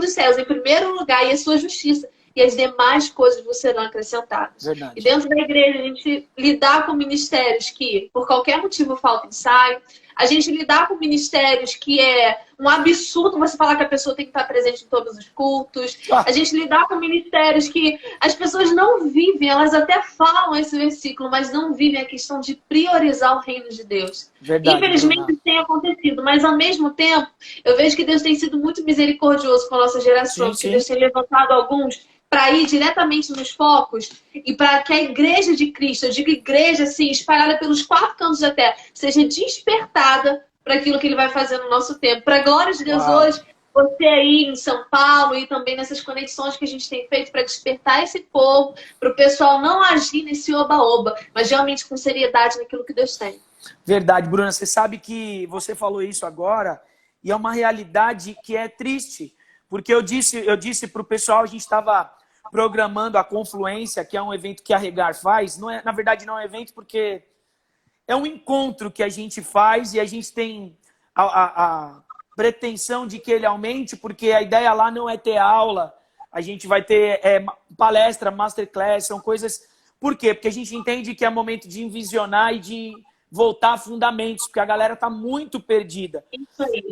dos céus em primeiro lugar e a sua justiça. E as demais coisas vos serão acrescentadas. Verdade. E dentro da igreja, a gente lidar com ministérios que, por qualquer motivo, falta ensaio. A gente lidar com ministérios que é um absurdo você falar que a pessoa tem que estar presente em todos os cultos. A gente lidar com ministérios que as pessoas não vivem, elas até falam esse versículo, mas não vivem a questão de priorizar o reino de Deus. Verdade, infelizmente isso tem acontecido, mas ao mesmo tempo, eu vejo que Deus tem sido muito misericordioso com a nossa geração, que Deus tem levantado alguns para ir diretamente nos focos e para que a igreja de Cristo, eu digo igreja assim, espalhada pelos 4 cantos da terra, seja despertada para aquilo que ele vai fazer no nosso tempo. Para a glória de Deus, hoje, você aí em São Paulo e também nessas conexões que a gente tem feito para despertar esse povo, para o pessoal não agir nesse oba-oba, mas realmente com seriedade naquilo que Deus tem. Verdade, Bruna, você sabe que você falou isso agora e é uma realidade que é triste. Porque eu disse para o pessoal, a gente estava programando a Confluência, que é um evento que a Regar faz. Não é, na verdade, não é um evento porque é um encontro que a gente faz e a gente tem a pretensão de que ele aumente, porque a ideia lá não é ter aula, a gente vai ter palestra, masterclass, são coisas... Por quê? Porque a gente entende que é momento de envisionar e de voltar a fundamentos, porque a galera está muito perdida.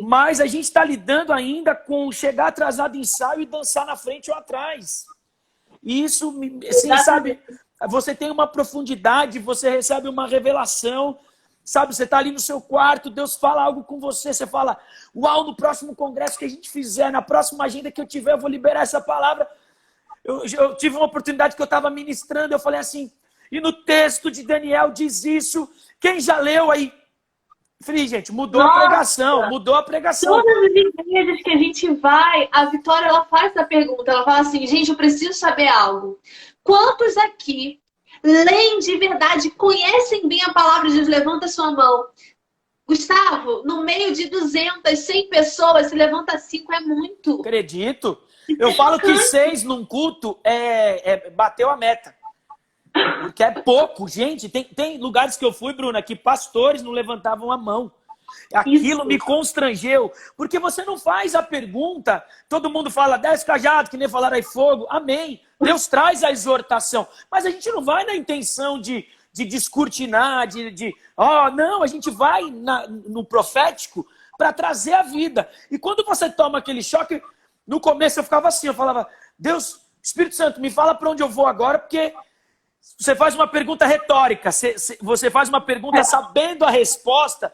Mas a gente está lidando ainda com chegar atrasado em ensaio e dançar na frente ou atrás. E isso, assim, sabe, você tem uma profundidade, você recebe uma revelação, sabe, você está ali no seu quarto, Deus fala algo com você, você fala, uau, no próximo congresso que a gente fizer, na próxima agenda que eu tiver, eu vou liberar essa palavra. Eu tive uma oportunidade que eu estava ministrando, eu falei assim, e no texto de Daniel diz isso. Quem já leu aí? Falei, gente, mudou a pregação, mudou a pregação. Todas as igrejas que a gente vai, a Vitória, ela faz essa pergunta, ela fala assim, gente, eu preciso saber algo. Quantos aqui leem de verdade, conhecem bem a palavra de Deus? Levanta sua mão. Gustavo, no meio de 200, 100 pessoas, se levanta 5 é muito. Acredito. Eu falo que 6 num culto bateu a meta. Porque é pouco, gente. Tem lugares que eu fui, Bruna, que pastores não levantavam a mão. Aquilo me constrangeu. Porque você não faz a pergunta. Todo mundo fala 10 cajados, que nem falaram aí fogo. Amém. Deus traz a exortação. Mas a gente não vai na intenção de descortinar, não, a gente vai no profético para trazer a vida. E quando você toma aquele choque, no começo eu ficava assim, eu falava, Deus, Espírito Santo, me fala para onde eu vou agora, porque... Você faz uma pergunta retórica, você faz uma pergunta sabendo a resposta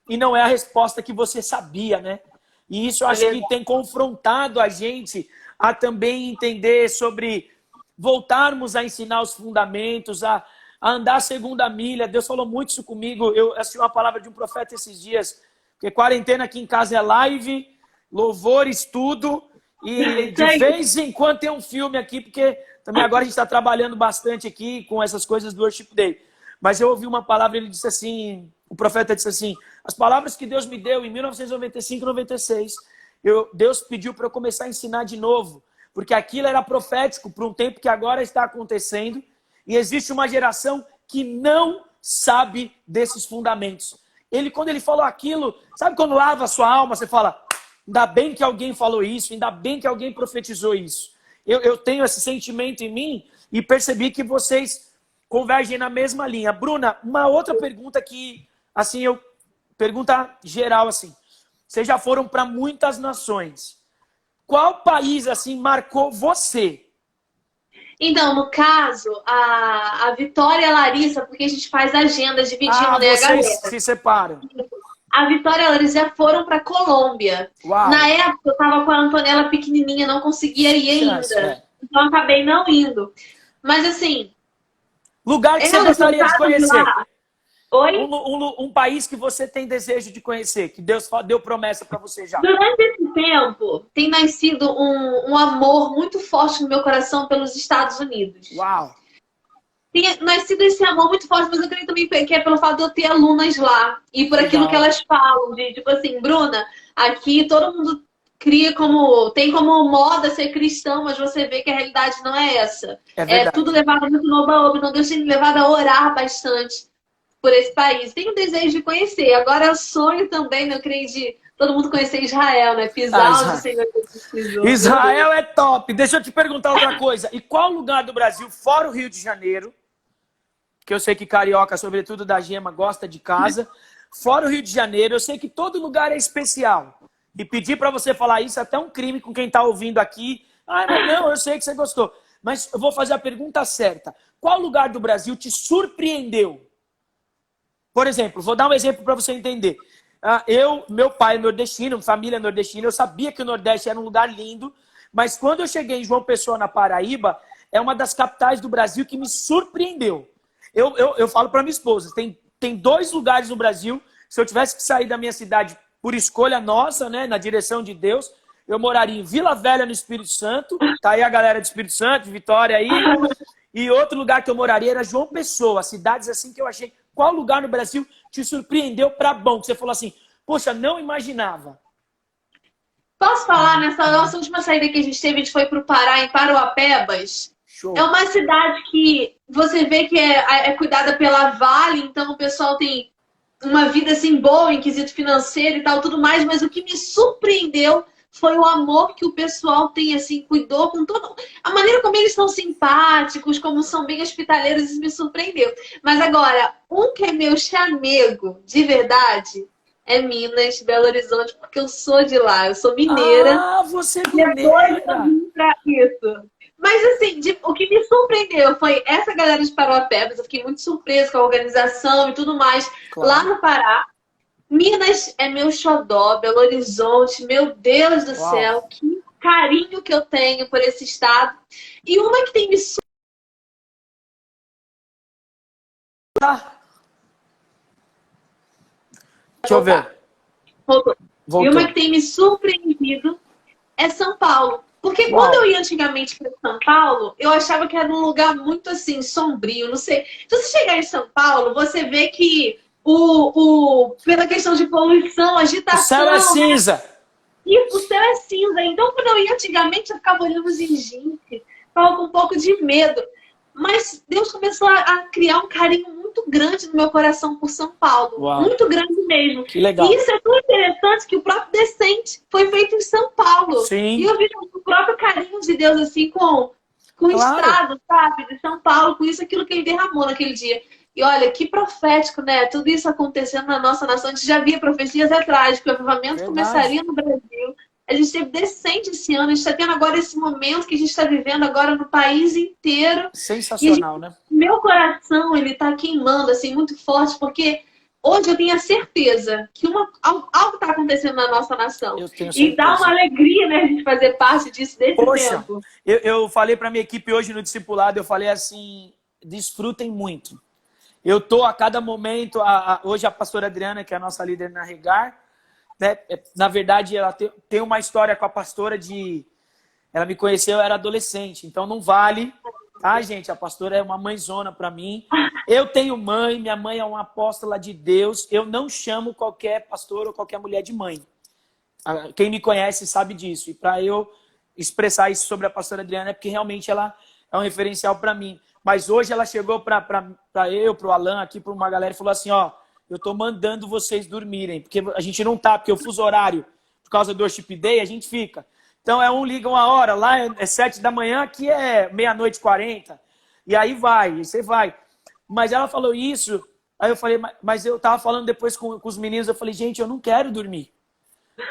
e não é a resposta que você sabia, né? E isso eu acho que tem confrontado a gente a também entender sobre voltarmos a ensinar os fundamentos, a andar a segunda milha. Deus falou muito isso comigo. Eu assisti uma palavra de um profeta esses dias, porque quarentena aqui em casa é live, louvor, estudo e de vez em quando tem um filme aqui, porque... Também agora a gente está trabalhando bastante aqui com essas coisas do Worship Day. Mas eu ouvi uma palavra, ele disse assim, o profeta disse assim, as palavras que Deus me deu em 1995 e 96, Deus pediu para eu começar a ensinar de novo. porque aquilo era profético para um tempo que agora está acontecendo, e existe uma geração que não sabe desses fundamentos. Quando ele falou aquilo, sabe quando lava a sua alma, você fala, ainda bem que alguém falou isso, ainda bem que alguém profetizou isso. Eu tenho esse sentimento em mim e percebi que vocês convergem na mesma linha. Bruna, uma outra pergunta que, assim, pergunta geral, assim. Vocês já foram para muitas nações. Qual país, assim, marcou você? Então, no caso, a Vitória e a Larissa, porque a gente faz agenda dividindo, né, vocês a galera. se separam. A Vitória e a Larissa já foram para Colômbia. Uau. Na época, eu estava com a Antonella pequenininha, não conseguia ir ainda. Então, eu acabei não indo. Mas, assim... Lugar que você gostaria de conhecer? Oi? Um país que você tem desejo de conhecer, que Deus deu promessa para você já. Durante esse tempo, tem nascido um amor muito forte no meu coração pelos Estados Unidos. Uau! Tem nascido esse amor muito forte, mas eu creio também que é pelo fato de eu ter alunas lá. E por aquilo que elas falam, de tipo assim, Bruna, aqui todo mundo tem como moda ser cristão, mas você vê que a realidade não é essa. É tudo levado muito no oba-oba, então Deus tem me levado a orar bastante por esse país. Tenho desejo de conhecer. Agora eu sonho também, né, eu creio, de todo mundo conhecer Israel, né? Pisar onde o Senhor pisou. Israel é top. Deixa eu te perguntar outra coisa. E qual lugar do Brasil, fora o Rio de Janeiro, que eu sei que carioca, sobretudo da Gema, gosta de casa, fora o Rio de Janeiro, eu sei que todo lugar é especial. E pedir para você falar isso é até um crime com quem está ouvindo aqui. Ah, mas não, eu sei que você gostou. Mas eu vou fazer a pergunta certa. Qual lugar do Brasil te surpreendeu? Por exemplo, vou dar um exemplo para você entender. Meu pai é nordestino, família nordestina, eu sabia que o Nordeste era um lugar lindo, mas quando eu cheguei em João Pessoa, na Paraíba, é uma das capitais do Brasil que me surpreendeu. Eu falo para minha esposa, tem 2 lugares no Brasil, se eu tivesse que sair da minha cidade por escolha nossa, né, na direção de Deus, eu moraria em Vila Velha, no Espírito Santo, tá aí a galera do Espírito Santo, de Vitória aí, e outro lugar que eu moraria era João Pessoa, cidades assim que eu achei. Qual lugar no Brasil te surpreendeu para bom? Que você falou assim, poxa, não imaginava. Posso falar, nessa nossa última saída que a gente foi para o Pará, em Paruapebas? Show. É uma cidade que você vê que é cuidada pela Vale, então o pessoal tem uma vida assim boa em quesito financeiro e tal, tudo mais, mas o que me surpreendeu foi o amor que o pessoal tem, assim, cuidou com toda a maneira como eles são simpáticos, como são bem hospitaleiros, isso me surpreendeu. Mas agora, um que é meu chamego, de verdade, é Minas, Belo Horizonte, porque eu sou de lá, eu sou mineira. Ah, você é mineira! Pra isso. Mas assim, o que me surpreendeu foi essa galera de Paruapebas, eu fiquei muito surpresa com a organização e tudo mais, claro. Lá no Pará. Minas é meu xodó, Belo Horizonte, meu Deus do céu, que carinho que eu tenho por esse estado. E uma que tem me Deixa eu ver. Voltou. E uma que tem me surpreendido é São Paulo. Porque quando eu ia antigamente para São Paulo, eu achava que era um lugar muito assim, sombrio, não sei. Se você chegar em São Paulo, você vê que pela questão de poluição, agitação... O céu é cinza. Isso, o céu é cinza. Então, quando eu ia antigamente, eu ficava olhando os gente, ficava com um pouco de medo. Mas Deus começou a criar um carinho muito grande no meu coração por São Paulo. Uau. Muito grande mesmo. Que legal. E isso é tão interessante que o próprio Descente foi feito em São Paulo. Sim. E eu vi o próprio carinho de Deus, assim, com o estado, sabe, de São Paulo, com isso, aquilo que ele derramou naquele dia. E olha, que profético, né? Tudo isso acontecendo na nossa nação. A gente já via profecias atrás, que o avivamento começaria no Brasil. A gente teve Descente esse ano, a gente está tendo agora esse momento que a gente está vivendo agora no país inteiro. Sensacional, né? Meu coração, ele está queimando, assim, muito forte, porque hoje eu tenho a certeza que algo está acontecendo na nossa nação. Eu tenho certeza. E dá uma alegria, né, a gente fazer parte disso desse tempo. Eu falei para minha equipe hoje no discipulado, eu falei assim, desfrutem muito. Eu tô a cada momento, hoje a pastora Adriana, que é a nossa líder na Regar, né, na verdade ela tem uma história com a pastora ela me conheceu, eu era adolescente, então não vale, tá, gente? A pastora é uma mãezona para mim. Eu tenho mãe, minha mãe é uma apóstola de Deus, eu não chamo qualquer pastor ou qualquer mulher de mãe. Quem me conhece sabe disso, e para eu expressar isso sobre a pastora Adriana, porque realmente ela é um referencial para mim. Mas hoje ela chegou para eu, para o Alan, aqui, para uma galera e falou assim, ó, eu tô mandando vocês dormirem, porque a gente não tá, porque o fuso horário, por causa do Worship Day, a gente fica. Então liga uma hora, lá é 7 da manhã, aqui é meia-noite e 40. E aí você vai. Mas ela falou isso, aí eu falei, mas eu tava falando depois com os meninos, eu falei, gente, eu não quero dormir.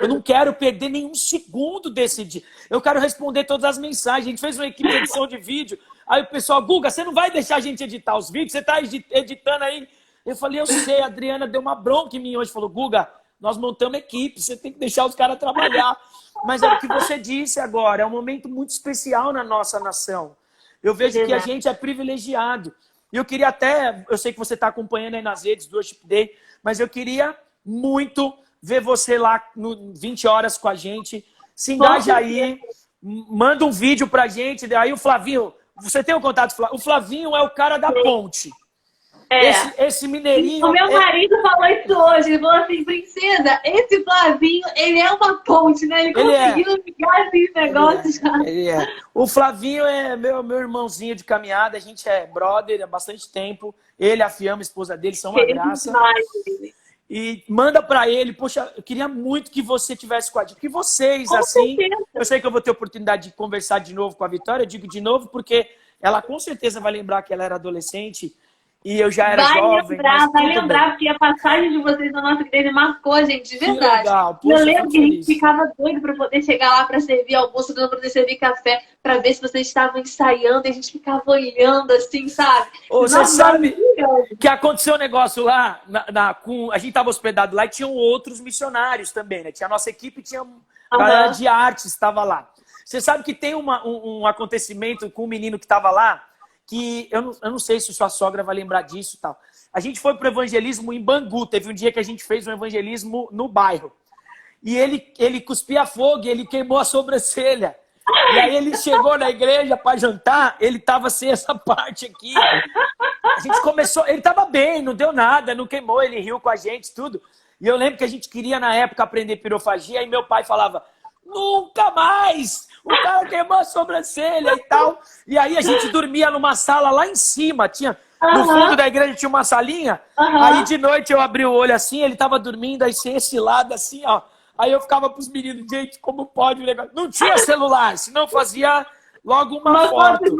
Eu não quero perder nenhum segundo desse dia. Eu quero responder todas as mensagens. A gente fez uma equipe de edição de vídeo. Aí o pessoal, Guga, você não vai deixar a gente editar os vídeos? Você tá editando aí? Eu falei, eu sei, a Adriana deu uma bronca em mim hoje. Falou, Guga, nós montamos equipe, você tem que deixar os caras trabalhar. Mas é o que você disse agora, é um momento muito especial na nossa nação. Eu vejo que a gente é privilegiado. E eu queria até, eu sei que você está acompanhando aí nas redes do Worship Day, mas eu queria muito ver você lá no 20 horas com a gente. Se engaja aí, manda um vídeo pra gente. Aí o Flavinho, você tem o contato? O Flavinho é o cara da ponte. Esse mineirinho... O meu marido falou isso hoje. Ele falou assim, princesa, esse Flavinho, ele é uma ponte, né? Ele conseguiu ligar esses negócios. Ele é. O Flavinho é meu irmãozinho de caminhada. A gente é brother há bastante tempo. Ele, a Fiamma, a esposa dele, são uma graça. E manda pra ele, poxa, eu queria muito que você tivesse com a gente. Porque vocês, assim... Eu sei que eu vou ter oportunidade de conversar de novo com a Vitória. Eu digo de novo porque ela com certeza vai lembrar que ela era adolescente. E eu já era jovem. Vai lembrar, porque a passagem de vocês na nossa igreja marcou a gente, de verdade. Legal. Poxa, eu lembro que a gente ficava doido para poder chegar lá para servir almoço, para poder servir café, para ver se vocês estavam ensaiando, e a gente ficava olhando assim, sabe? Você sabe que aconteceu um negócio lá, a gente estava hospedado lá e tinham outros missionários também, né? Tinha a nossa equipe, tinha galera de artes estava lá. Você sabe que tem um acontecimento com um menino que estava lá, que eu não sei se sua sogra vai lembrar disso e tal. A gente foi para o evangelismo em Bangu. Teve um dia que a gente fez um evangelismo no bairro. E ele cuspia fogo e ele queimou a sobrancelha. E aí ele chegou na igreja para jantar, ele estava sem essa parte aqui. A gente começou... Ele estava bem, não deu nada, não queimou, ele riu com a gente, tudo. E eu lembro que a gente queria, na época, aprender pirofagia. E meu pai falava, nunca mais! O cara queimou a sobrancelha e tal. E aí a gente dormia numa sala lá em cima. No fundo da igreja tinha uma salinha. Aí de noite eu abri o olho assim, ele tava dormindo, aí sem esse lado assim, ó. Aí eu ficava pros meninos, gente, como pode o negócio? Não tinha celular, senão fazia logo uma foto.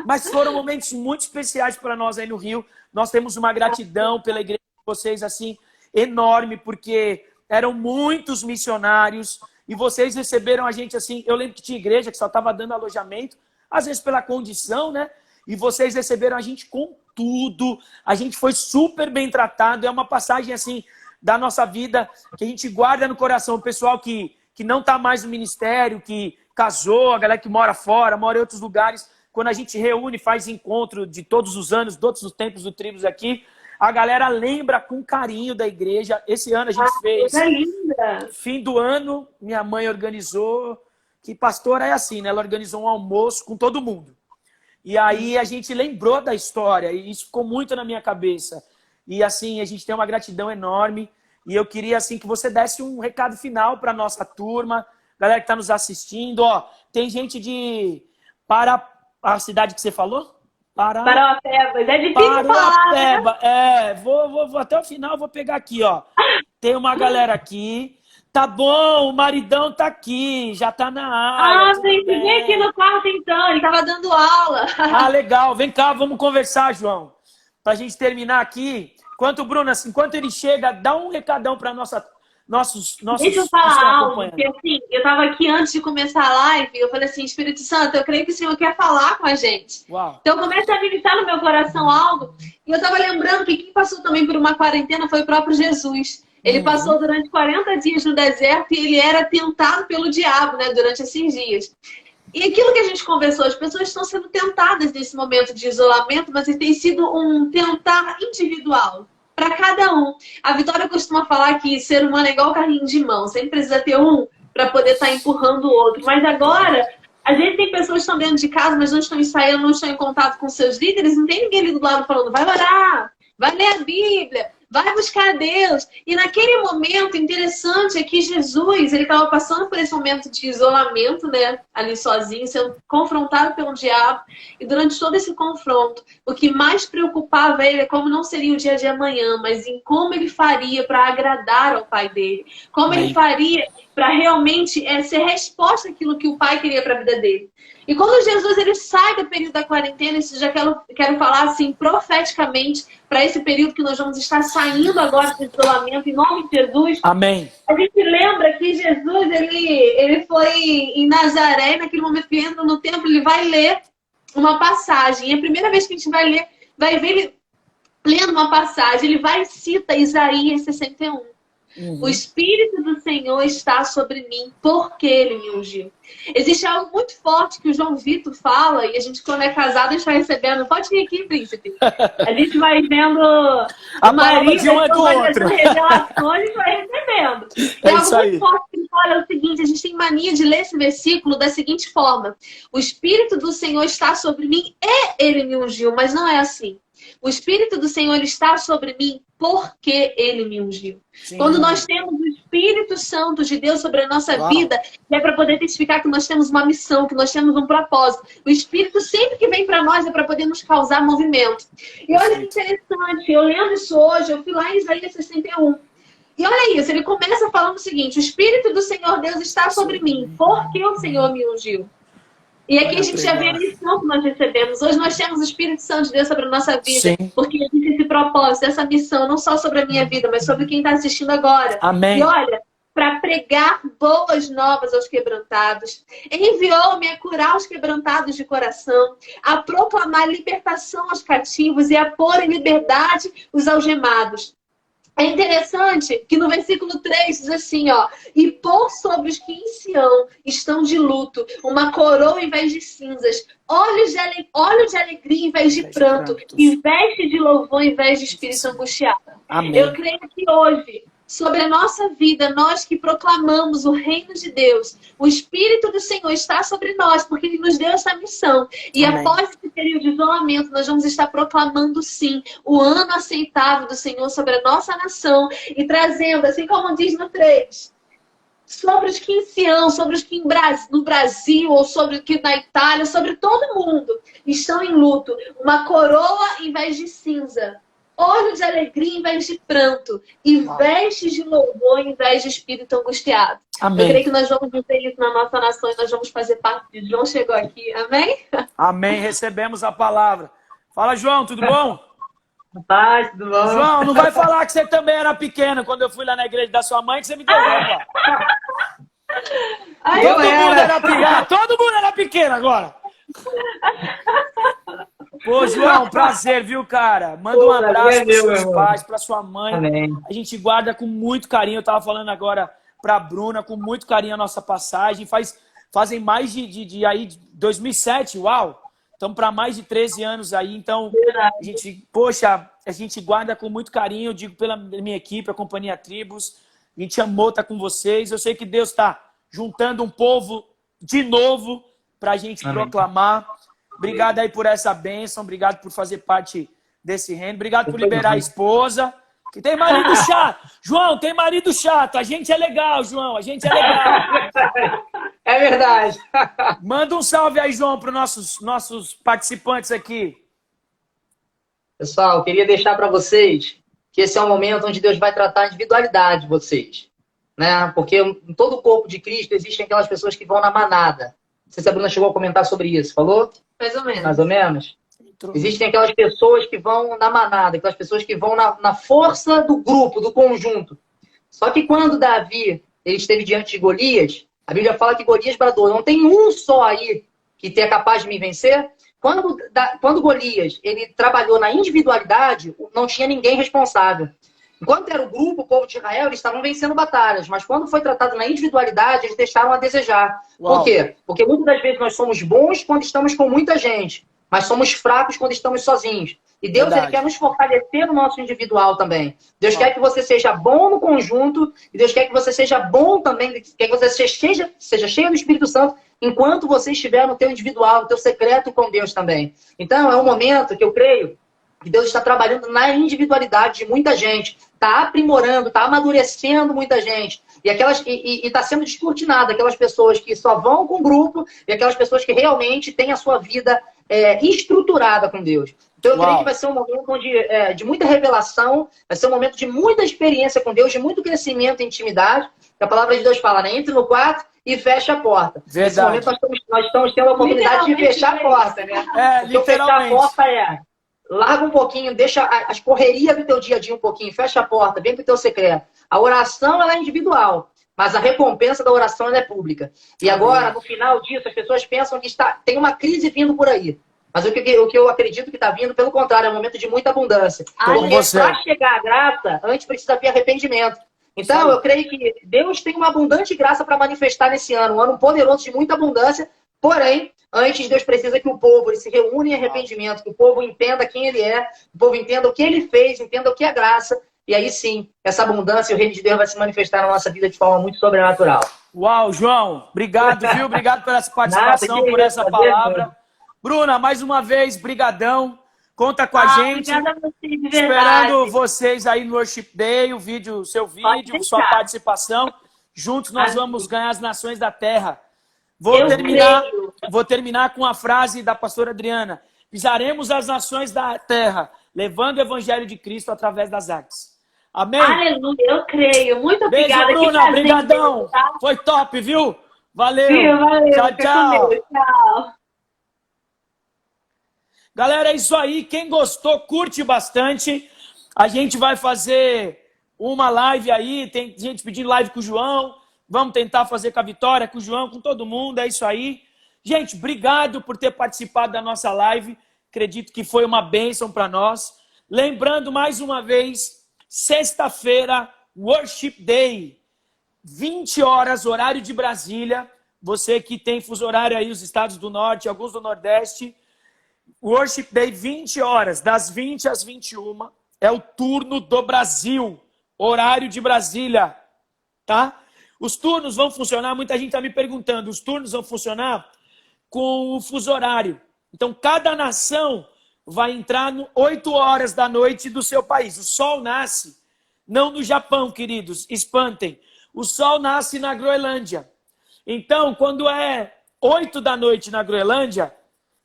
Mas foram momentos muito especiais para nós aí no Rio. Nós temos uma gratidão pela igreja de vocês, assim, enorme, porque eram muitos missionários. E vocês receberam a gente assim, eu lembro que tinha igreja que só estava dando alojamento, às vezes pela condição, né? E vocês receberam a gente com tudo, a gente foi super bem tratado, é uma passagem assim da nossa vida que a gente guarda no coração. O pessoal que não está mais no ministério, que casou, a galera que mora fora, mora em outros lugares, quando a gente reúne, faz encontro de todos os anos, todos os tempos do Tribos aqui, a galera lembra com carinho da igreja. Esse ano a gente fez. Fim do ano, minha mãe organizou. Que pastora é assim, né? Ela organizou um almoço com todo mundo. E aí a gente lembrou da história. E isso ficou muito na minha cabeça. E assim, a gente tem uma gratidão enorme. E eu queria assim que você desse um recado final para nossa turma. Galera que está nos assistindo. Ó, tem gente para a cidade que você falou? Parauapebas, é difícil falar. Vou até o final, vou pegar aqui, ó. Tem uma galera aqui. Tá bom, o maridão tá aqui, já tá na área. Gente, vem aqui no quarto então, ele tava dando aula. Legal, vem cá, vamos conversar, João. Pra gente terminar aqui. Enquanto ele chega, dá um recadão pra nossos Deixa eu falar algo, porque assim, eu tava aqui antes de começar a live, eu falei assim, Espírito Santo, eu creio que o Senhor quer falar com a gente. Uau. Então eu comecei a ministrar no meu coração algo, e eu tava lembrando que quem passou também por uma quarentena foi o próprio Jesus. Ele passou durante 40 dias no deserto e ele era tentado pelo diabo, né, durante esses dias. E aquilo que a gente conversou, as pessoas estão sendo tentadas nesse momento de isolamento, mas tem sido um tentar individual. Para cada um. A Vitória costuma falar que ser humano é igual carrinho de mão. Sempre precisa ter um para poder estar empurrando o outro. Mas agora, a gente tem pessoas que estão dentro de casa, mas não estão ensaiando, não estão em contato com seus líderes. Não tem ninguém ali do lado falando, vai orar, vai ler a Bíblia, vai buscar a Deus. E naquele momento, interessante é que Jesus, ele estava passando por esse momento de isolamento, né? Ali sozinho, sendo confrontado pelo diabo. E durante todo esse confronto, o que mais preocupava ele é como não seria o dia de amanhã, mas em como ele faria para agradar ao pai dele. Como ele faria para realmente ser resposta àquilo que o pai queria para a vida dele. E quando Jesus ele sai do período da quarentena, isso já quero falar assim profeticamente para esse período que nós vamos estar saindo agora do isolamento, em nome de Jesus. Amém. A gente lembra que Jesus ele foi em Nazaré, naquele momento que entra no templo, ele vai ler uma passagem. E a primeira vez que a gente vai ler, vai ver ele lendo uma passagem, ele vai e cita Isaías 61. O Espírito do Senhor está sobre mim, porque Ele me ungiu. Existe algo muito forte que o João Vitor fala, e a gente, quando é casado, a gente vai recebendo. Pode vir aqui, príncipe. A gente vai vendo a palavra de um é do outro. Revelações, a gente vai recebendo. É isso aí. Muito forte que ele fala é o seguinte, a gente tem mania de ler esse versículo da seguinte forma. O Espírito do Senhor está sobre mim e Ele me ungiu, mas não é assim. O Espírito do Senhor está sobre mim porque Ele me ungiu. Sim. Quando nós temos o Espírito Santo de Deus sobre a nossa vida, é para poder testificar que nós temos uma missão, que nós temos um propósito. O Espírito sempre que vem para nós é para poder nos causar movimento. E olha que interessante, eu lendo isso hoje, eu fui lá em Isaías 61. E olha isso, ele começa falando o seguinte, o Espírito do Senhor Deus está sobre mim, porque o Senhor me ungiu. E aqui a gente já vê a missão que nós recebemos. Hoje nós temos o Espírito Santo de Deus sobre a nossa vida. Sim. Porque existe esse propósito, essa missão, não só sobre a minha vida, mas sobre quem está assistindo agora. Amém. E olha, para pregar boas novas aos quebrantados. Enviou-me a curar os quebrantados de coração, a proclamar libertação aos cativos e a pôr em liberdade os algemados. É interessante que no versículo 3 diz assim, ó, e pôr sobre os que em Sião estão de luto uma coroa em vez de cinzas, óleo de alegria em vez de pranto, e veste de louvor em vez de espírito angustiado. Amém. Eu creio que hoje, sobre a nossa vida, nós que proclamamos o reino de Deus, o Espírito do Senhor está sobre nós, porque Ele nos deu essa missão. E Amém. Após esse período de isolamento, nós vamos estar proclamando, sim, o ano aceitável do Senhor sobre a nossa nação e trazendo, assim como diz no 3, sobre os que em Sião, sobre os que no Brasil, ou sobre os que na Itália, sobre todo mundo, estão em luto. Uma coroa em vez de cinza. Óleo de alegria em vez de pranto. E vestes de louvor em vez de espírito angustiado. Amém. Eu creio que nós vamos viver isso na nossa nação e nós vamos fazer parte de João chegou aqui. Amém? Amém. Recebemos a palavra. Fala, João, tudo bom? Paz, tudo bom? João, não vai falar que você também era pequeno quando eu fui lá na igreja da sua mãe que você me deu roupa. Todo mundo era pequeno agora. Pô, João, prazer, viu, cara? Manda um abraço para seus pais, para sua mãe. Amém. A gente guarda com muito carinho. Eu tava falando agora para a Bruna, com muito carinho a nossa passagem. Fazem mais de aí, 2007, uau! Estamos para mais de 13 anos aí. Então, a gente guarda com muito carinho. Eu digo pela minha equipe, a Companhia Tribos. A gente amou estar com vocês. Eu sei que Deus está juntando um povo de novo para a gente proclamar. Obrigado aí por essa bênção, obrigado por fazer parte desse reino, obrigado por liberar a esposa, que tem marido chato. João, tem marido chato, a gente é legal, João, a gente é legal. É verdade. Manda um salve aí, João, para os nossos participantes aqui. Pessoal, eu queria deixar para vocês que esse é um momento onde Deus vai tratar a individualidade de vocês, né? Porque em todo o corpo de Cristo existem aquelas pessoas que vão na manada. Não sei se a Bruna chegou a comentar sobre isso, falou? Mais ou menos. Mais ou menos? Existem aquelas pessoas que vão na manada, aquelas pessoas que vão na força do grupo, do conjunto. Só que quando Davi ele esteve diante de Golias, a Bíblia fala que Golias bradou, não tem um só aí que tenha capaz de me vencer. Quando Golias ele trabalhou na individualidade, não tinha ninguém responsável. Enquanto era o grupo, o povo de Israel, eles estavam vencendo batalhas. Mas quando foi tratado na individualidade, eles deixaram a desejar. Uau. Por quê? Porque muitas das vezes nós somos bons quando estamos com muita gente. Mas somos fracos quando estamos sozinhos. E Deus ele quer nos fortalecer no nosso individual também. Deus quer que você seja bom no conjunto. E Deus quer que você seja bom também. Quer que você seja cheio do Espírito Santo. Enquanto você estiver no teu individual, no teu secreto com Deus também. Então, é um momento que eu creio que Deus está trabalhando na individualidade de muita gente, está aprimorando, está amadurecendo muita gente. E está sendo descortinado aquelas pessoas que só vão com o grupo e aquelas pessoas que realmente têm a sua vida estruturada com Deus. Então, eu creio que vai ser um momento de muita revelação, vai ser um momento de muita experiência com Deus, de muito crescimento e intimidade. A palavra de Deus fala, né? Entre no quarto e fecha a porta. Nesse momento, nós estamos tendo a oportunidade de fechar a porta, né? Então, fechar a porta larga um pouquinho, deixa as correrias do teu dia a dia um pouquinho, fecha a porta, vem pro teu secreto. A oração, ela é individual, mas a recompensa da oração, ela é pública. E agora, no final disso, as pessoas pensam que tem uma crise vindo por aí. Mas o que eu acredito que está vindo, pelo contrário, é um momento de muita abundância. Porque para chegar à graça, antes precisa ter arrependimento. Então, eu creio que Deus tem uma abundante graça para manifestar nesse ano. Um ano poderoso de muita abundância. Porém, antes Deus precisa que o povo se reúna em arrependimento, que o povo entenda quem ele é, que o povo entenda o que ele fez, entenda o que é graça. E aí sim, essa abundância e o reino de Deus vai se manifestar na nossa vida de forma muito sobrenatural. Uau, João. Obrigado, viu? Obrigado por essa participação, por essa palavra. Bruna, mais uma vez, brigadão. Conta com a gente. Obrigada a vocês, de esperando vocês aí no Worship Day, seu vídeo, sua participação. Juntos nós vamos ganhar as nações da terra. Vou terminar com a frase da pastora Adriana. Pisaremos as nações da terra, levando o evangelho de Cristo através das artes. Amém? Aleluia, eu creio. Muito obrigada. Beijo, Bruna. Obrigadão. Tá? Foi top, viu? Valeu. Valeu. Tchau, tchau. Tchau. Galera, é isso aí. Quem gostou, curte bastante. A gente vai fazer uma live aí. Tem gente pedindo live com o João. Vamos tentar fazer com a Vitória, com o João, com todo mundo. É isso aí. Gente, obrigado por ter participado da nossa live. Acredito que foi uma bênção para nós. Lembrando mais uma vez, sexta-feira, Worship Day. 20 horas, horário de Brasília. Você que tem fuso horário aí, os estados do Norte, alguns do Nordeste. Worship Day, 20 horas, das 20 às 21, é o turno do Brasil, horário de Brasília, tá? Os turnos vão funcionar, muita gente está me perguntando, os turnos vão funcionar com o fuso horário. Então, cada nação vai entrar no 8 horas da noite do seu país. O sol nasce, não no Japão, queridos, espantem. O sol nasce na Groenlândia. Então, quando é 8 da noite na Groenlândia,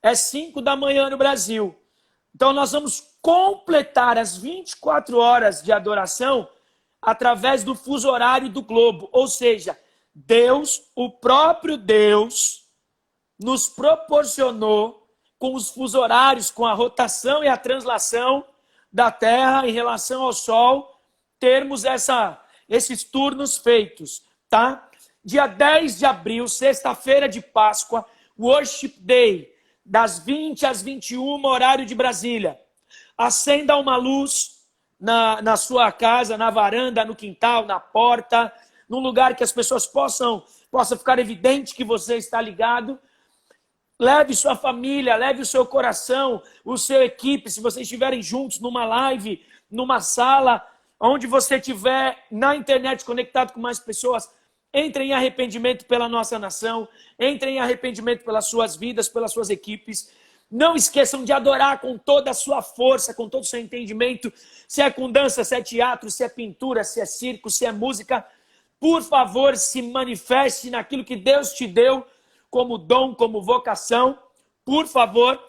é 5 da manhã no Brasil. Então, nós vamos completar as 24 horas de adoração através do fuso horário do globo. Ou seja, Deus, o próprio Deus, nos proporcionou com os fuso horários, com a rotação e a translação da Terra em relação ao Sol, termos esses turnos feitos, tá? Dia 10 de abril, sexta-feira de Páscoa, Worship Day, das 20 às 21, horário de Brasília. Acenda uma luz na sua casa, na varanda, no quintal, na porta, num lugar que as pessoas possa ficar evidente que você está ligado. Leve sua família, leve o seu coração, o seu equipe, se vocês estiverem juntos numa live, numa sala, onde você estiver na internet conectado com mais pessoas, entrem em arrependimento pela nossa nação, entrem em arrependimento pelas suas vidas, pelas suas equipes. Não esqueçam de adorar com toda a sua força, com todo o seu entendimento, se é com dança, se é teatro, se é pintura, se é circo, se é música. Por favor, se manifeste naquilo que Deus te deu como dom, como vocação. Por favor.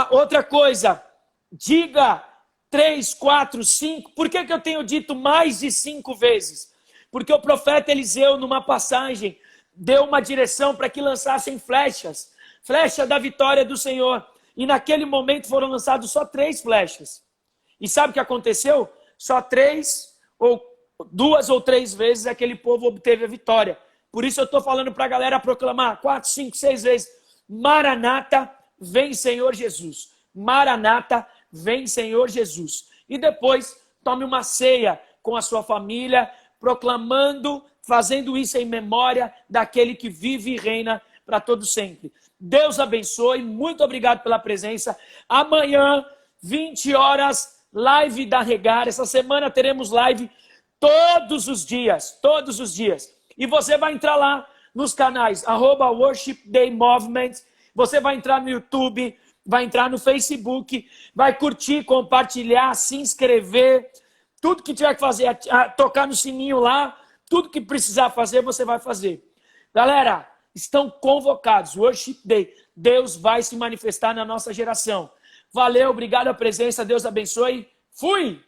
Outra coisa, diga 3, 4, 5. Por que eu tenho dito mais de 5 vezes? Porque o profeta Eliseu, numa passagem, deu uma direção para que lançassem flechas. Flecha da vitória do Senhor. E naquele momento foram lançados só 3 flechas. E sabe o que aconteceu? Só 3, ou 2 ou 3 vezes aquele povo obteve a vitória. Por isso eu estou falando para a galera proclamar 4, 5, 6 vezes. Maranata, vem Senhor Jesus. Maranata, vem Senhor Jesus. E depois tome uma ceia com a sua família, proclamando, fazendo isso em memória daquele que vive e reina para todo sempre. Deus abençoe, muito obrigado pela presença. Amanhã, 20 horas, live da Regar. Essa semana teremos live todos os dias, todos os dias. E você vai entrar lá nos canais @Worship Day Movement, você vai entrar no YouTube, vai entrar no Facebook, vai curtir, compartilhar, se inscrever, tudo que tiver que fazer, tocar no sininho lá, tudo que precisar fazer, você vai fazer. Galera, estão convocados, Worship Day, Deus vai se manifestar na nossa geração. Valeu, obrigado a presença, Deus abençoe, fui!